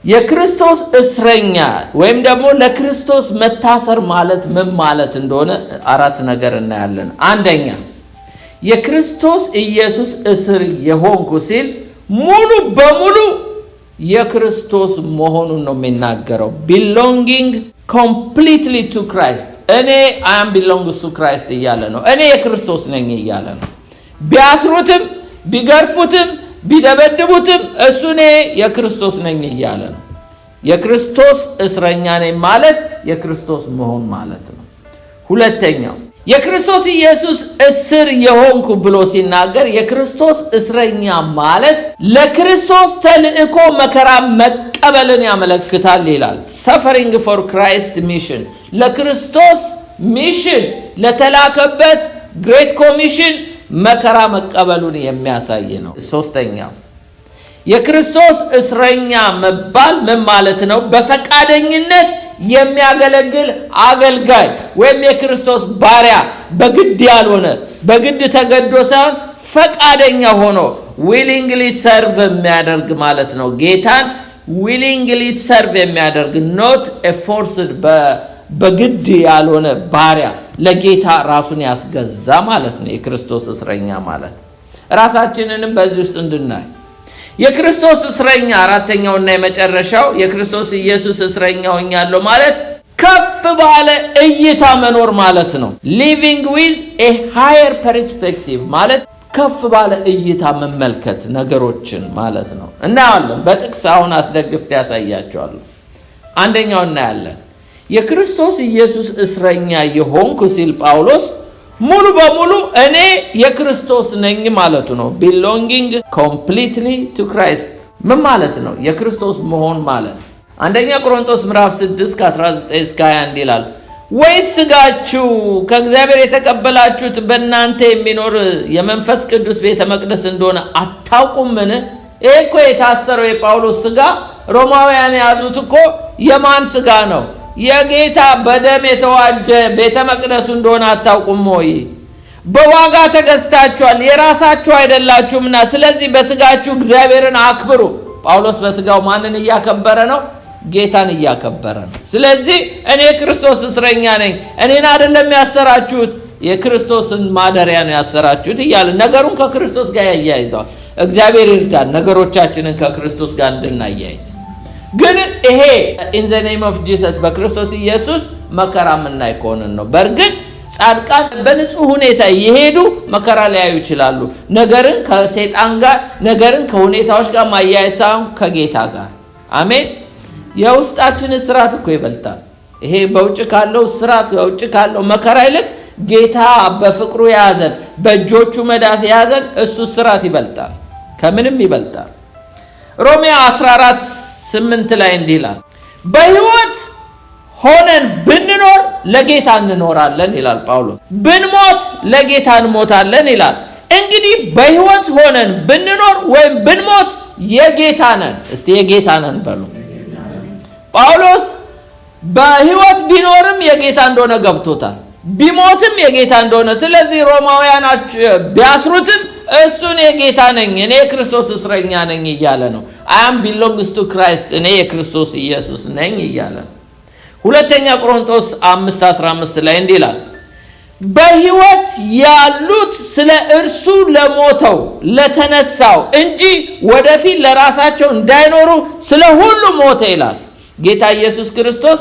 Speaker 1: የክርስቶስ እስረኛ ወይም ደግሞ ለክርስቶስ መታሰር ማለት ምን ማለት እንደሆነ አራት ነገር እናያለን። አንደኛ የክርስቶስ ኢየሱስ እስር የሆንኩ ሲል ሙሉ በሙሉ የክርስቶስ መሆኑን ነው የሚናገረው። belonging completely to Christ እኔ I am belongs to Christ እያለ ነው። እኔ የክርስቶስ ነኝ እያለ ነው። ቢያስሩትም ቢገርፉትም ቢደበድቡትም እሱ እኔ የክርስቶስ ነኝ እያለ ነው። የክርስቶስ እስረኛ ነኝ ማለት የክርስቶስ መሆን ማለት ነው። ሁለተኛው የክርስቶስ ኢየሱስ እስር የሆንኩ ብሎ ሲናገር የክርስቶስ እስረኛ ማለት ለክርስቶስ ተልእኮ መከራ መቀበልን ያመለክታል ይላል። suffering for Christ mission ለክርስቶስ ሚሽን ለተላከበት great commission መከራ መቀበሉን የሚያሳይ ነው። ሶስተኛው የክርስቶስ እስረኛ መባል ምን ማለት ነው? በፈቃደኝነት የሚያገለግል አገልጋይ ወይም የክርስቶስ ባሪያ በግድ ያልሆነ በግድ ተገዶ ሳይሆን ፈቃደኛ ሆኖ willingly serve የሚያደርግ ማለት ነው። ጌታን willingly serve የሚያደርግ not a forced በግድ ያልሆነ ባሪያ ለጌታ ራሱን ያስገዛ ማለት ነው የክርስቶስ እስረኛ ማለት። ራሳችንንም በዚህ ውስጥ እንድናይ የክርስቶስ እስረኛ አራተኛውና የመጨረሻው የክርስቶስ ኢየሱስ እስረኛ ሆኛለሁ ማለት ከፍ ባለ እይታ መኖር ማለት ነው። living with a higher perspective ማለት ከፍ ባለ እይታ መመልከት ነገሮችን ማለት ነው። እናያለን በጥቅስ አሁን አስደግፌ ያሳያቸዋለሁ። አንደኛው እናያለን የክርስቶስ ኢየሱስ እስረኛ የሆንኩ ሲል ጳውሎስ ሙሉ በሙሉ እኔ የክርስቶስ ነኝ ማለቱ ነው። belonging completely to Christ ምን ማለት ነው? የክርስቶስ መሆን ማለት አንደኛ ቆሮንቶስ ምዕራፍ 6 ከ19-21 ይላል ወይስ ሥጋችሁ ከእግዚአብሔር የተቀበላችሁት በእናንተ የሚኖር የመንፈስ ቅዱስ ቤተ መቅደስ እንደሆነ አታውቁምን? ይሄ እኮ የታሰረው የጳውሎስ ሥጋ ሮማውያን ያዙት እኮ የማን ሥጋ ነው? የጌታ በደም የተዋጀ ቤተ መቅደሱ እንደሆነ አታውቁም ወይ? በዋጋ ተገዝታችኋል የራሳችሁ አይደላችሁምና ስለዚህ በሥጋችሁ እግዚአብሔርን አክብሩ። ጳውሎስ በሥጋው ማንን እያከበረ ነው? ጌታን እያከበረ ነው። ስለዚህ እኔ ክርስቶስ እስረኛ ነኝ፣ እኔን አይደለም ያሰራችሁት የክርስቶስን ማደሪያ ነው ያሰራችሁት እያለ ነገሩን ከክርስቶስ ጋር ያያይዛል። እግዚአብሔር ይርዳን ነገሮቻችንን ከክርስቶስ ጋር እንድናያይዝ። ግን ይሄ in the name of Jesus በክርስቶስ ኢየሱስ መከራ ምናይ ከሆነን ነው። በእርግጥ ጻድቃን በንጹህ ሁኔታ ይሄዱ መከራ ሊያዩ ይችላሉ። ነገርን ከሰይጣን ጋር ነገርን ከሁኔታዎች ጋር ማያያሳው ከጌታ ጋር አሜን። የውስጣችን ስራት እኮ ይበልጣል። ይሄ በውጭ ካለው ስራት በውጭ ካለው መከራ ይልቅ ጌታ በፍቅሩ ያዘን በእጆቹ መዳፍ ያዘን እሱ ስራት ይበልጣል፣ ከምንም ይበልጣል። ሮሜ 14:8 ላይ እንዲህ ይላል በሕይወት ሆነን ብንኖር ለጌታ እንኖራለን ይላል ጳውሎስ። ብንሞት ለጌታ እንሞታለን ይላል። እንግዲህ በሕይወት ሆነን ብንኖር ወይም ብንሞት የጌታ ነን። እስቲ የጌታ ነን በሉ። ጳውሎስ በሕይወት ቢኖርም የጌታ እንደሆነ ገብቶታል፣ ቢሞትም የጌታ እንደሆነ። ስለዚህ ሮማውያን ቢያስሩትም እሱን የጌታ ነኝ እኔ የክርስቶስ እስረኛ ነኝ እያለ ነው። I am belongs to Christ እኔ የክርስቶስ ኢየሱስ ነኝ እያለ ነው። ሁለተኛ ቆሮንቶስ 5:15 ላይ እንዲህ ይላል በሕይወት ያሉት ስለ እርሱ ለሞተው ለተነሳው እንጂ ወደፊት ለራሳቸው እንዳይኖሩ ስለ ሁሉ ሞተ ይላል። ጌታ ኢየሱስ ክርስቶስ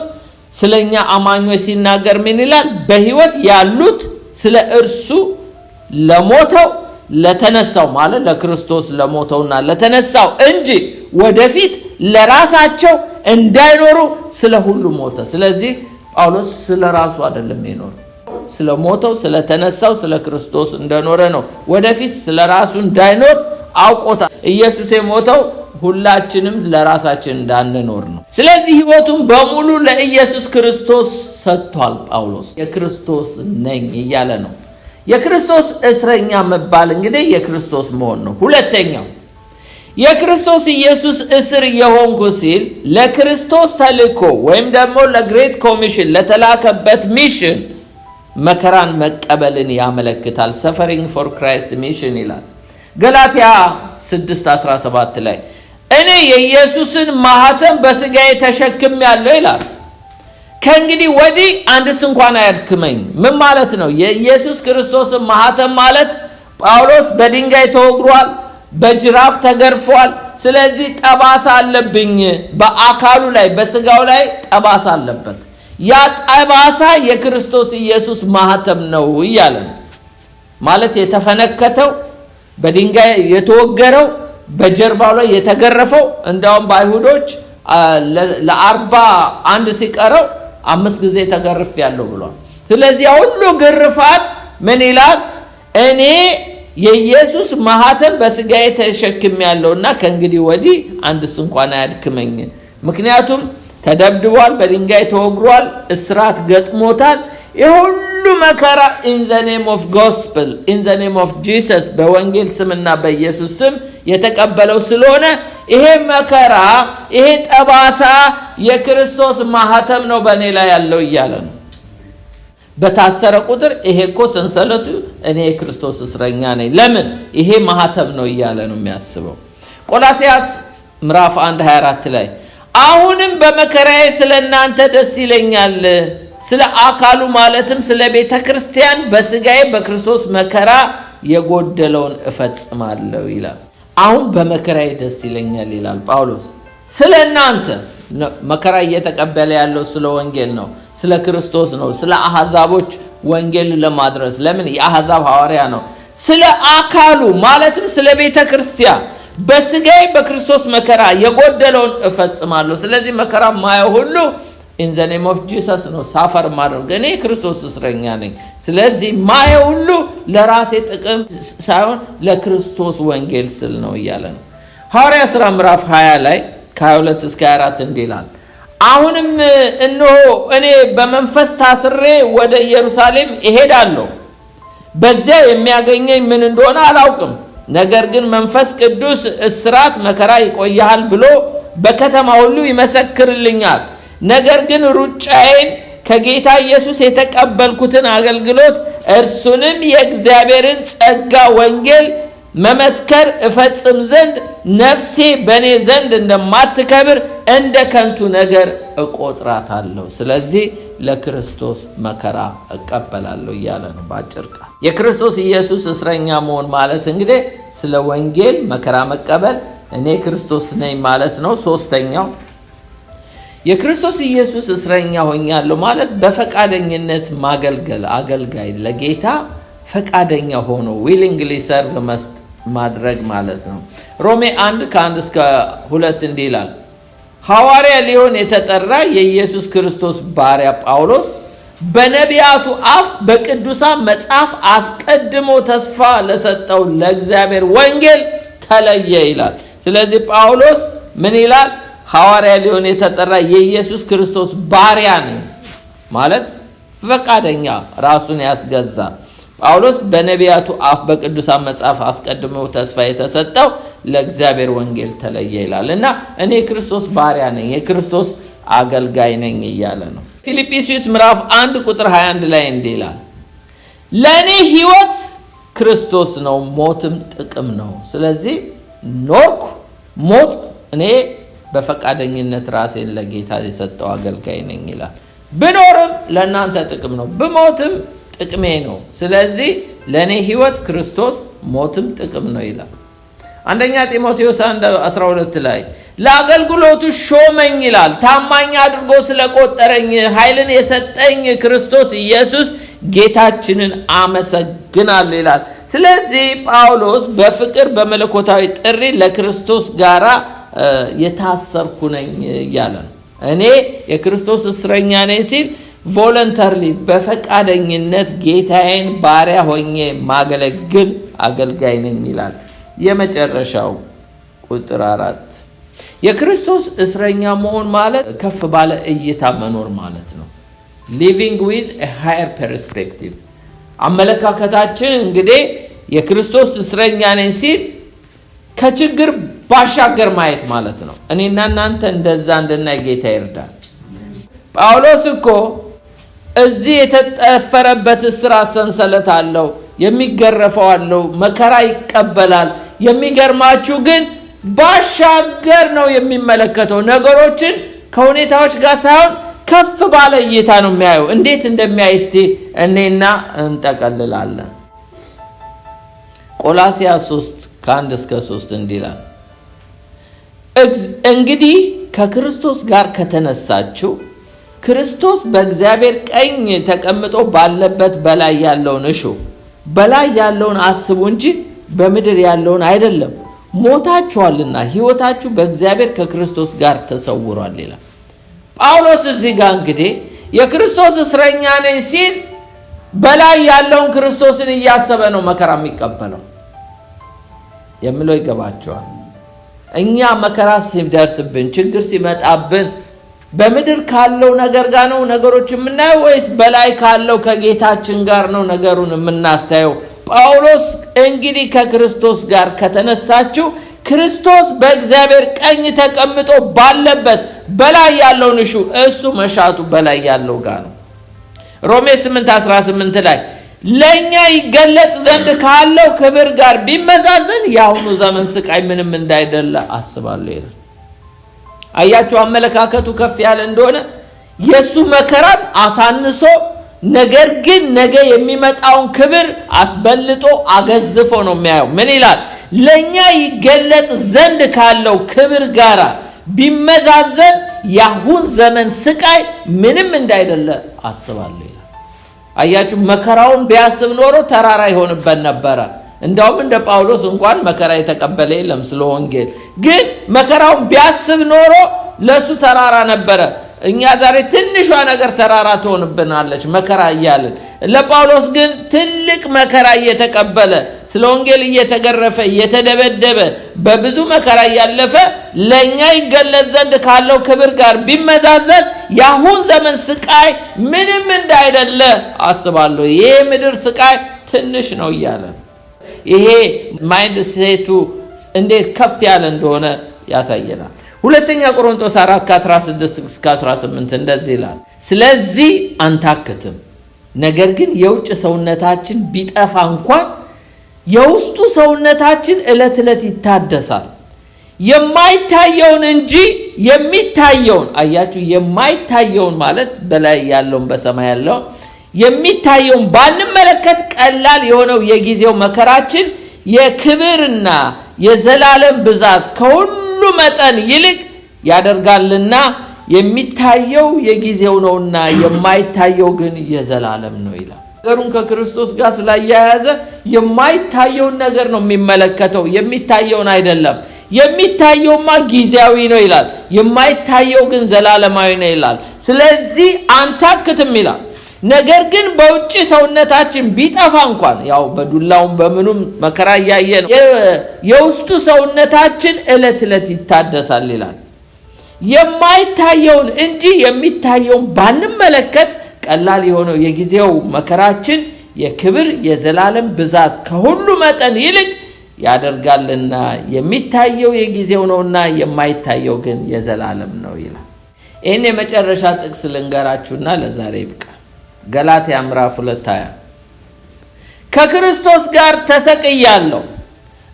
Speaker 1: ስለኛ አማኞች ሲናገር ምን ይላል? በሕይወት ያሉት ስለ እርሱ ለሞተው ለተነሳው ማለት ለክርስቶስ ለሞተውና ለተነሳው እንጂ ወደፊት ለራሳቸው እንዳይኖሩ ስለ ሁሉ ሞተ። ስለዚህ ጳውሎስ ስለ ራሱ አይደለም የኖረው፣ ስለ ሞተው ስለ ተነሳው ስለ ክርስቶስ እንደኖረ ነው። ወደፊት ስለ ራሱ እንዳይኖር አውቆታል። ኢየሱስ የሞተው ሁላችንም ለራሳችን እንዳንኖር ነው። ስለዚህ ሕይወቱን በሙሉ ለኢየሱስ ክርስቶስ ሰጥቷል። ጳውሎስ የክርስቶስ ነኝ እያለ ነው። የክርስቶስ እስረኛ መባል እንግዲህ የክርስቶስ መሆን ነው። ሁለተኛው የክርስቶስ ኢየሱስ እስር የሆንኩ ሲል ለክርስቶስ ተልእኮ ወይም ደግሞ ለግሬት ኮሚሽን ለተላከበት ሚሽን መከራን መቀበልን ያመለክታል። suffering for Christ mission ይላል ገላትያ 6:17 ላይ እኔ የኢየሱስን ማህተም በስጋዬ ተሸክሜያለሁ ይላል። ከእንግዲህ ወዲህ አንድስ እንኳን አያድክመኝ። ምን ማለት ነው? የኢየሱስ ክርስቶስን ማህተም ማለት ጳውሎስ በድንጋይ ተወግሯል፣ በጅራፍ ተገርፏል። ስለዚህ ጠባሳ አለብኝ፣ በአካሉ ላይ በስጋው ላይ ጠባሳ አለበት። ያ ጠባሳ የክርስቶስ ኢየሱስ ማህተም ነው እያለ ነው። ማለት የተፈነከተው፣ በድንጋይ የተወገረው፣ በጀርባው ላይ የተገረፈው እንዳውም በአይሁዶች ለ41 ሲቀረው 5 ጊዜ ተገርፌያለሁ ብሏል። ስለዚህ ሁሉ ግርፋት ምን ይላል? እኔ የኢየሱስ ማህተም በስጋዬ ተሸክሜያለሁና ከእንግዲህ ወዲህ አንድስ እንኳን አያድክመኝ። ምክንያቱም ተደብድቧል፣ በድንጋይ ተወግሯል፣ እስራት ገጥሞታል። የሁሉ መከራ in the name of gospel, in the name of Jesus በወንጌል ስምና በኢየሱስ ስም የተቀበለው ስለሆነ ይሄ መከራ ይሄ ጠባሳ የክርስቶስ ማህተም ነው በእኔ ላይ ያለው እያለ ነው። በታሰረ ቁጥር ይሄ እኮ ሰንሰለቱ እኔ የክርስቶስ እስረኛ ነኝ። ለምን? ይሄ ማህተም ነው እያለ ነው የሚያስበው። ቆላስይስ ምዕራፍ 1:24 ላይ አሁንም በመከራዬ ስለእናንተ ደስ ይለኛል፣ ስለ አካሉ ማለትም ስለ ቤተ ክርስቲያን በስጋዬ በክርስቶስ መከራ የጎደለውን እፈጽማለሁ ይላል። አሁን በመከራዬ ደስ ይለኛል ይላል ጳውሎስ። ስለ እናንተ መከራ እየተቀበለ ያለው ስለ ወንጌል ነው፣ ስለ ክርስቶስ ነው፣ ስለ አሕዛቦች ወንጌል ለማድረስ። ለምን? የአሕዛብ ሐዋርያ ነው። ስለ አካሉ ማለትም ስለ ቤተ ክርስቲያን በስጋዬ በክርስቶስ መከራ የጎደለውን እፈጽማለሁ። ስለዚህ መከራ ማየው ሁሉ in the name of Jesus ነው። ሳፈር ማድረግ እኔ ክርስቶስ እስረኛ ነኝ። ስለዚህ ማየው ሁሉ ለራሴ ጥቅም ሳይሆን ለክርስቶስ ወንጌል ስል ነው እያለ ነው። ሐዋርያ ሥራ ምዕራፍ 20 ላይ ከ22 እስከ 24 እንዲላል አሁንም እነሆ እኔ በመንፈስ ታስሬ ወደ ኢየሩሳሌም እሄዳለሁ፣ በዚያ የሚያገኘኝ ምን እንደሆነ አላውቅም። ነገር ግን መንፈስ ቅዱስ እስራት መከራ ይቆያል ብሎ በከተማ ሁሉ ይመሰክርልኛል። ነገር ግን ሩጫዬን ከጌታ ኢየሱስ የተቀበልኩትን አገልግሎት እርሱንም የእግዚአብሔርን ጸጋ ወንጌል መመስከር እፈጽም ዘንድ ነፍሴ በእኔ ዘንድ እንደማትከብር እንደ ከንቱ ነገር እቆጥራታለሁ። ስለዚህ ለክርስቶስ መከራ እቀበላለሁ እያለ ነው ባጭር ቃል። የክርስቶስ ኢየሱስ እስረኛ መሆን ማለት እንግዲህ ስለ ወንጌል መከራ መቀበል፣ እኔ ክርስቶስ ነኝ ማለት ነው። ሶስተኛው የክርስቶስ ኢየሱስ እስረኛ ሆኛለሁ ማለት በፈቃደኝነት ማገልገል፣ አገልጋይ ለጌታ ፈቃደኛ ሆኖ willingly serve ማድረግ ማለት ነው። ሮሜ 1:1 እስከ 2 እንዲህ ይላል ሐዋርያ ሊሆን የተጠራ የኢየሱስ ክርስቶስ ባሪያ ጳውሎስ በነቢያቱ አፍ በቅዱሳን መጽሐፍ አስቀድሞ ተስፋ ለሰጠው ለእግዚአብሔር ወንጌል ተለየ ይላል። ስለዚህ ጳውሎስ ምን ይላል? ሐዋርያ ሊሆን የተጠራ የኢየሱስ ክርስቶስ ባሪያ ነው ማለት ፈቃደኛ፣ ራሱን ያስገዛ። ጳውሎስ በነቢያቱ አፍ በቅዱሳን መጽሐፍ አስቀድሞ ተስፋ የተሰጠው ለእግዚአብሔር ወንጌል ተለየ ይላል እና እኔ ክርስቶስ ባሪያ ነኝ፣ የክርስቶስ አገልጋይ ነኝ እያለ ነው። ፊልጵስዩስ ምዕራፍ 1 ቁጥር 21 ላይ እንዲህ ይላል ለእኔ ሕይወት ክርስቶስ ነው፣ ሞትም ጥቅም ነው። ስለዚህ ኖርኩ ሞት እኔ በፈቃደኝነት ራሴን ለጌታ የሰጠው አገልጋይ ነኝ ይላል። ብኖርም ለእናንተ ጥቅም ነው፣ ብሞትም ጥቅሜ ነው። ስለዚህ ለእኔ ሕይወት ክርስቶስ ሞትም ጥቅም ነው ይላል። አንደኛ ጢሞቴዎስ 1:12 ላይ ለአገልግሎቱ ሾመኝ ይላል። ታማኝ አድርጎ ስለቆጠረኝ ኃይልን የሰጠኝ ክርስቶስ ኢየሱስ ጌታችንን አመሰግናለሁ ይላል። ስለዚህ ጳውሎስ በፍቅር በመለኮታዊ ጥሪ ለክርስቶስ ጋራ የታሰርኩ ነኝ እያለ ነው። እኔ የክርስቶስ እስረኛ ነኝ ሲል ቮለንተርሊ በፈቃደኝነት ጌታዬን ባሪያ ሆኜ ማገለግል አገልጋይ ነኝ ይላል። የመጨረሻው ቁጥር 4 የክርስቶስ እስረኛ መሆን ማለት ከፍ ባለ እይታ መኖር ማለት ነው። living with a higher perspective አመለካከታችን እንግዲህ የክርስቶስ እስረኛ ነኝ ሲል ከችግር ባሻገር ማየት ማለት ነው። እኔና እናንተ እንደዛ እንድናይ ጌታ ይርዳል። ጳውሎስ እኮ እዚህ የተጠፈረበት እስራት ሰንሰለት አለው፣ የሚገረፈው አለው፣ መከራ ይቀበላል። የሚገርማችሁ ግን ባሻገር ነው የሚመለከተው። ነገሮችን ከሁኔታዎች ጋር ሳይሆን ከፍ ባለ እይታ ነው የሚያየው። እንዴት እንደሚያይ እስቲ እኔና እንጠቀልላለን። ቆላስይስ 3:1-3 እንዲላል እንግዲህ ከክርስቶስ ጋር ከተነሳችሁ ክርስቶስ በእግዚአብሔር ቀኝ ተቀምጦ ባለበት በላይ ያለውን እሹ፣ በላይ ያለውን አስቡ እንጂ በምድር ያለውን አይደለም። ሞታችኋልና ሕይወታችሁ በእግዚአብሔር ከክርስቶስ ጋር ተሰውሯል ይላል ጳውሎስ። እዚህ ጋር እንግዲህ የክርስቶስ እስረኛ ነኝ ሲል በላይ ያለውን ክርስቶስን እያሰበ ነው መከራ የሚቀበለው የሚለው ይገባቸዋል። እኛ መከራ ሲደርስብን ችግር ሲመጣብን በምድር ካለው ነገር ጋር ነው ነገሮች የምናየው ወይስ በላይ ካለው ከጌታችን ጋር ነው ነገሩን የምናስተያየው? ጳውሎስ እንግዲህ ከክርስቶስ ጋር ከተነሳችሁ ክርስቶስ በእግዚአብሔር ቀኝ ተቀምጦ ባለበት በላይ ያለውን እሹ፣ እሱ መሻቱ በላይ ያለው ጋር ነው። ሮሜ 8:18 ላይ ለኛ ይገለጥ ዘንድ ካለው ክብር ጋር ቢመዛዘን የአሁኑ ዘመን ስቃይ ምንም እንዳይደለ አስባለሁ ይላል። አያችሁ አመለካከቱ ከፍ ያለ እንደሆነ የሱ መከራን አሳንሶ ነገር ግን ነገ የሚመጣውን ክብር አስበልጦ አገዝፎ ነው የሚያየው። ምን ይላል? ለኛ ይገለጥ ዘንድ ካለው ክብር ጋር ቢመዛዘን የአሁን ዘመን ስቃይ ምንም እንዳይደለ አስባለሁ ይላል። አያችሁ መከራውን ቢያስብ ኖሮ ተራራ ይሆንበት ነበረ። እንደውም እንደ ጳውሎስ እንኳን መከራ የተቀበለ የለም ስለ ወንጌል። ግን መከራውን ቢያስብ ኖሮ ለሱ ተራራ ነበረ። እኛ ዛሬ ትንሿ ነገር ተራራ ትሆንብናለች መከራ እያልን። ለጳውሎስ ግን ትልቅ መከራ እየተቀበለ ስለ ወንጌል እየተገረፈ እየተደበደበ በብዙ መከራ እያለፈ ለኛ ይገለጥ ዘንድ ካለው ክብር ጋር ቢመዛዘን የአሁን ዘመን ስቃይ ምንም እንዳይደለ አስባለሁ። ይሄ ምድር ስቃይ ትንሽ ነው እያለ ይሄ ማይንድ ሴቱ እንዴት ከፍ ያለ እንደሆነ ያሳየናል። ሁለተኛ ቆሮንቶስ 4:16-18 እንደዚህ ይላል፣ ስለዚህ አንታክትም፣ ነገር ግን የውጭ ሰውነታችን ቢጠፋ እንኳን የውስጡ ሰውነታችን ዕለት ዕለት ይታደሳል። የማይታየውን እንጂ የሚታየውን፣ አያችሁ የማይታየውን ማለት በላይ ያለውን በሰማይ ያለው የሚታየውን ባንመለከት ቀላል የሆነው የጊዜው መከራችን የክብርና የዘላለም ብዛት ከሁሉ መጠን ይልቅ ያደርጋልና የሚታየው የጊዜው ነውና የማይታየው ግን የዘላለም ነው ይላል። ነገሩን ከክርስቶስ ጋር ስላያያዘ የማይታየውን ነገር ነው የሚመለከተው፣ የሚታየውን አይደለም። የሚታየውማ ጊዜያዊ ነው ይላል፣ የማይታየው ግን ዘላለማዊ ነው ይላል። ስለዚህ አንታክትም ይላል። ነገር ግን በውጭ ሰውነታችን ቢጠፋ እንኳን ያው በዱላውም በምኑም መከራ ያየን የውስጡ ሰውነታችን ዕለት ዕለት ይታደሳል ይላል። የማይታየውን እንጂ የሚታየውን ባንመለከት ቀላል የሆነው የጊዜው መከራችን የክብር የዘላለም ብዛት ከሁሉ መጠን ይልቅ ያደርጋልና የሚታየው የጊዜው ነውና የማይታየው ግን የዘላለም ነው ይላል። ይሄን የመጨረሻ ጥቅስ ልንገራችሁና ለዛሬ ይብቃ። ገላትያ 2:20 ከክርስቶስ ጋር ተሰቅያለሁ፣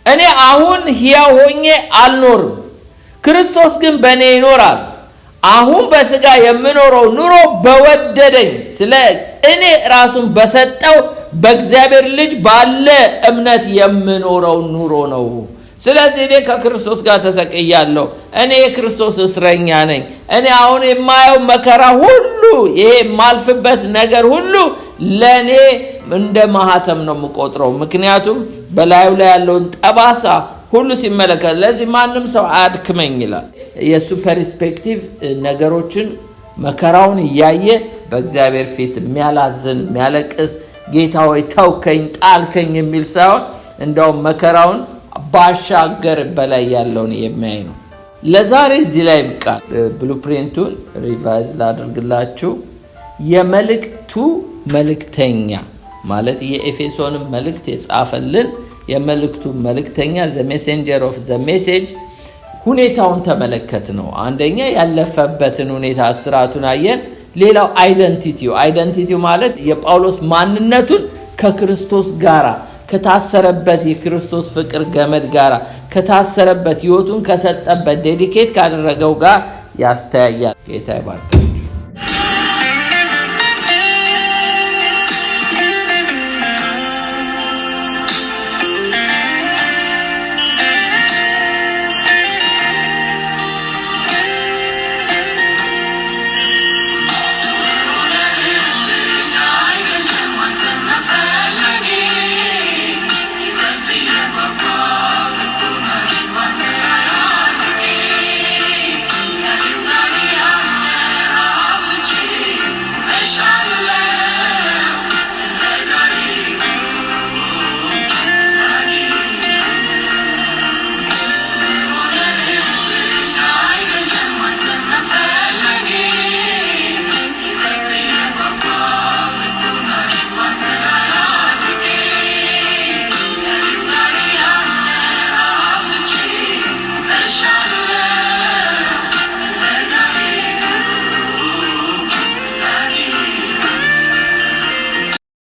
Speaker 1: እኔ አሁን ሕያው ሆኜ አልኖርም፣ ክርስቶስ ግን በእኔ ይኖራል። አሁን በሥጋ የምኖረው ኑሮ በወደደኝ ስለ እኔ ራሱን በሰጠው በእግዚአብሔር ልጅ ባለ እምነት የምኖረው ኑሮ ነው። ስለዚህ እኔ ከክርስቶስ ጋር ተሰቅያለሁ፣ እኔ የክርስቶስ እስረኛ ነኝ። እኔ አሁን የማየው መከራ ሁሉ ይሄ የማልፍበት ነገር ሁሉ ለእኔ እንደ ማህተም ነው የምቆጥረው። ምክንያቱም በላዩ ላይ ያለውን ጠባሳ ሁሉ ሲመለከት ለዚህ ማንም ሰው አያድክመኝ ይላል። የሱ ፐርስፔክቲቭ ነገሮችን መከራውን እያየ በእግዚአብሔር ፊት የሚያላዝን የሚያለቅስ ጌታ ሆይ ተውከኝ ጣልከኝ የሚል ሳይሆን እንደውም መከራውን ባሻገር በላይ ያለውን የሚያይ ነው። ለዛሬ እዚህ ላይ ብቃ። ብሉፕሪንቱን ሪቫይዝ ላድርግላችሁ። የመልእክቱ መልእክተኛ ማለት የኤፌሶን መልእክት የጻፈልን የመልእክቱ መልእክተኛ the messenger of the message ሁኔታውን ተመለከት ነው። አንደኛ ያለፈበትን ሁኔታ ስራቱን አየን። ሌላው አይደንቲቲው ማለት የጳውሎስ ማንነቱን ከክርስቶስ ጋራ ከታሰረበት የክርስቶስ ፍቅር ገመድ ጋር ከታሰረበት ህይወቱን ከሰጠበት ዴዲኬት ካደረገው ጋር ያስተያያል። ጌታ ይባርክ።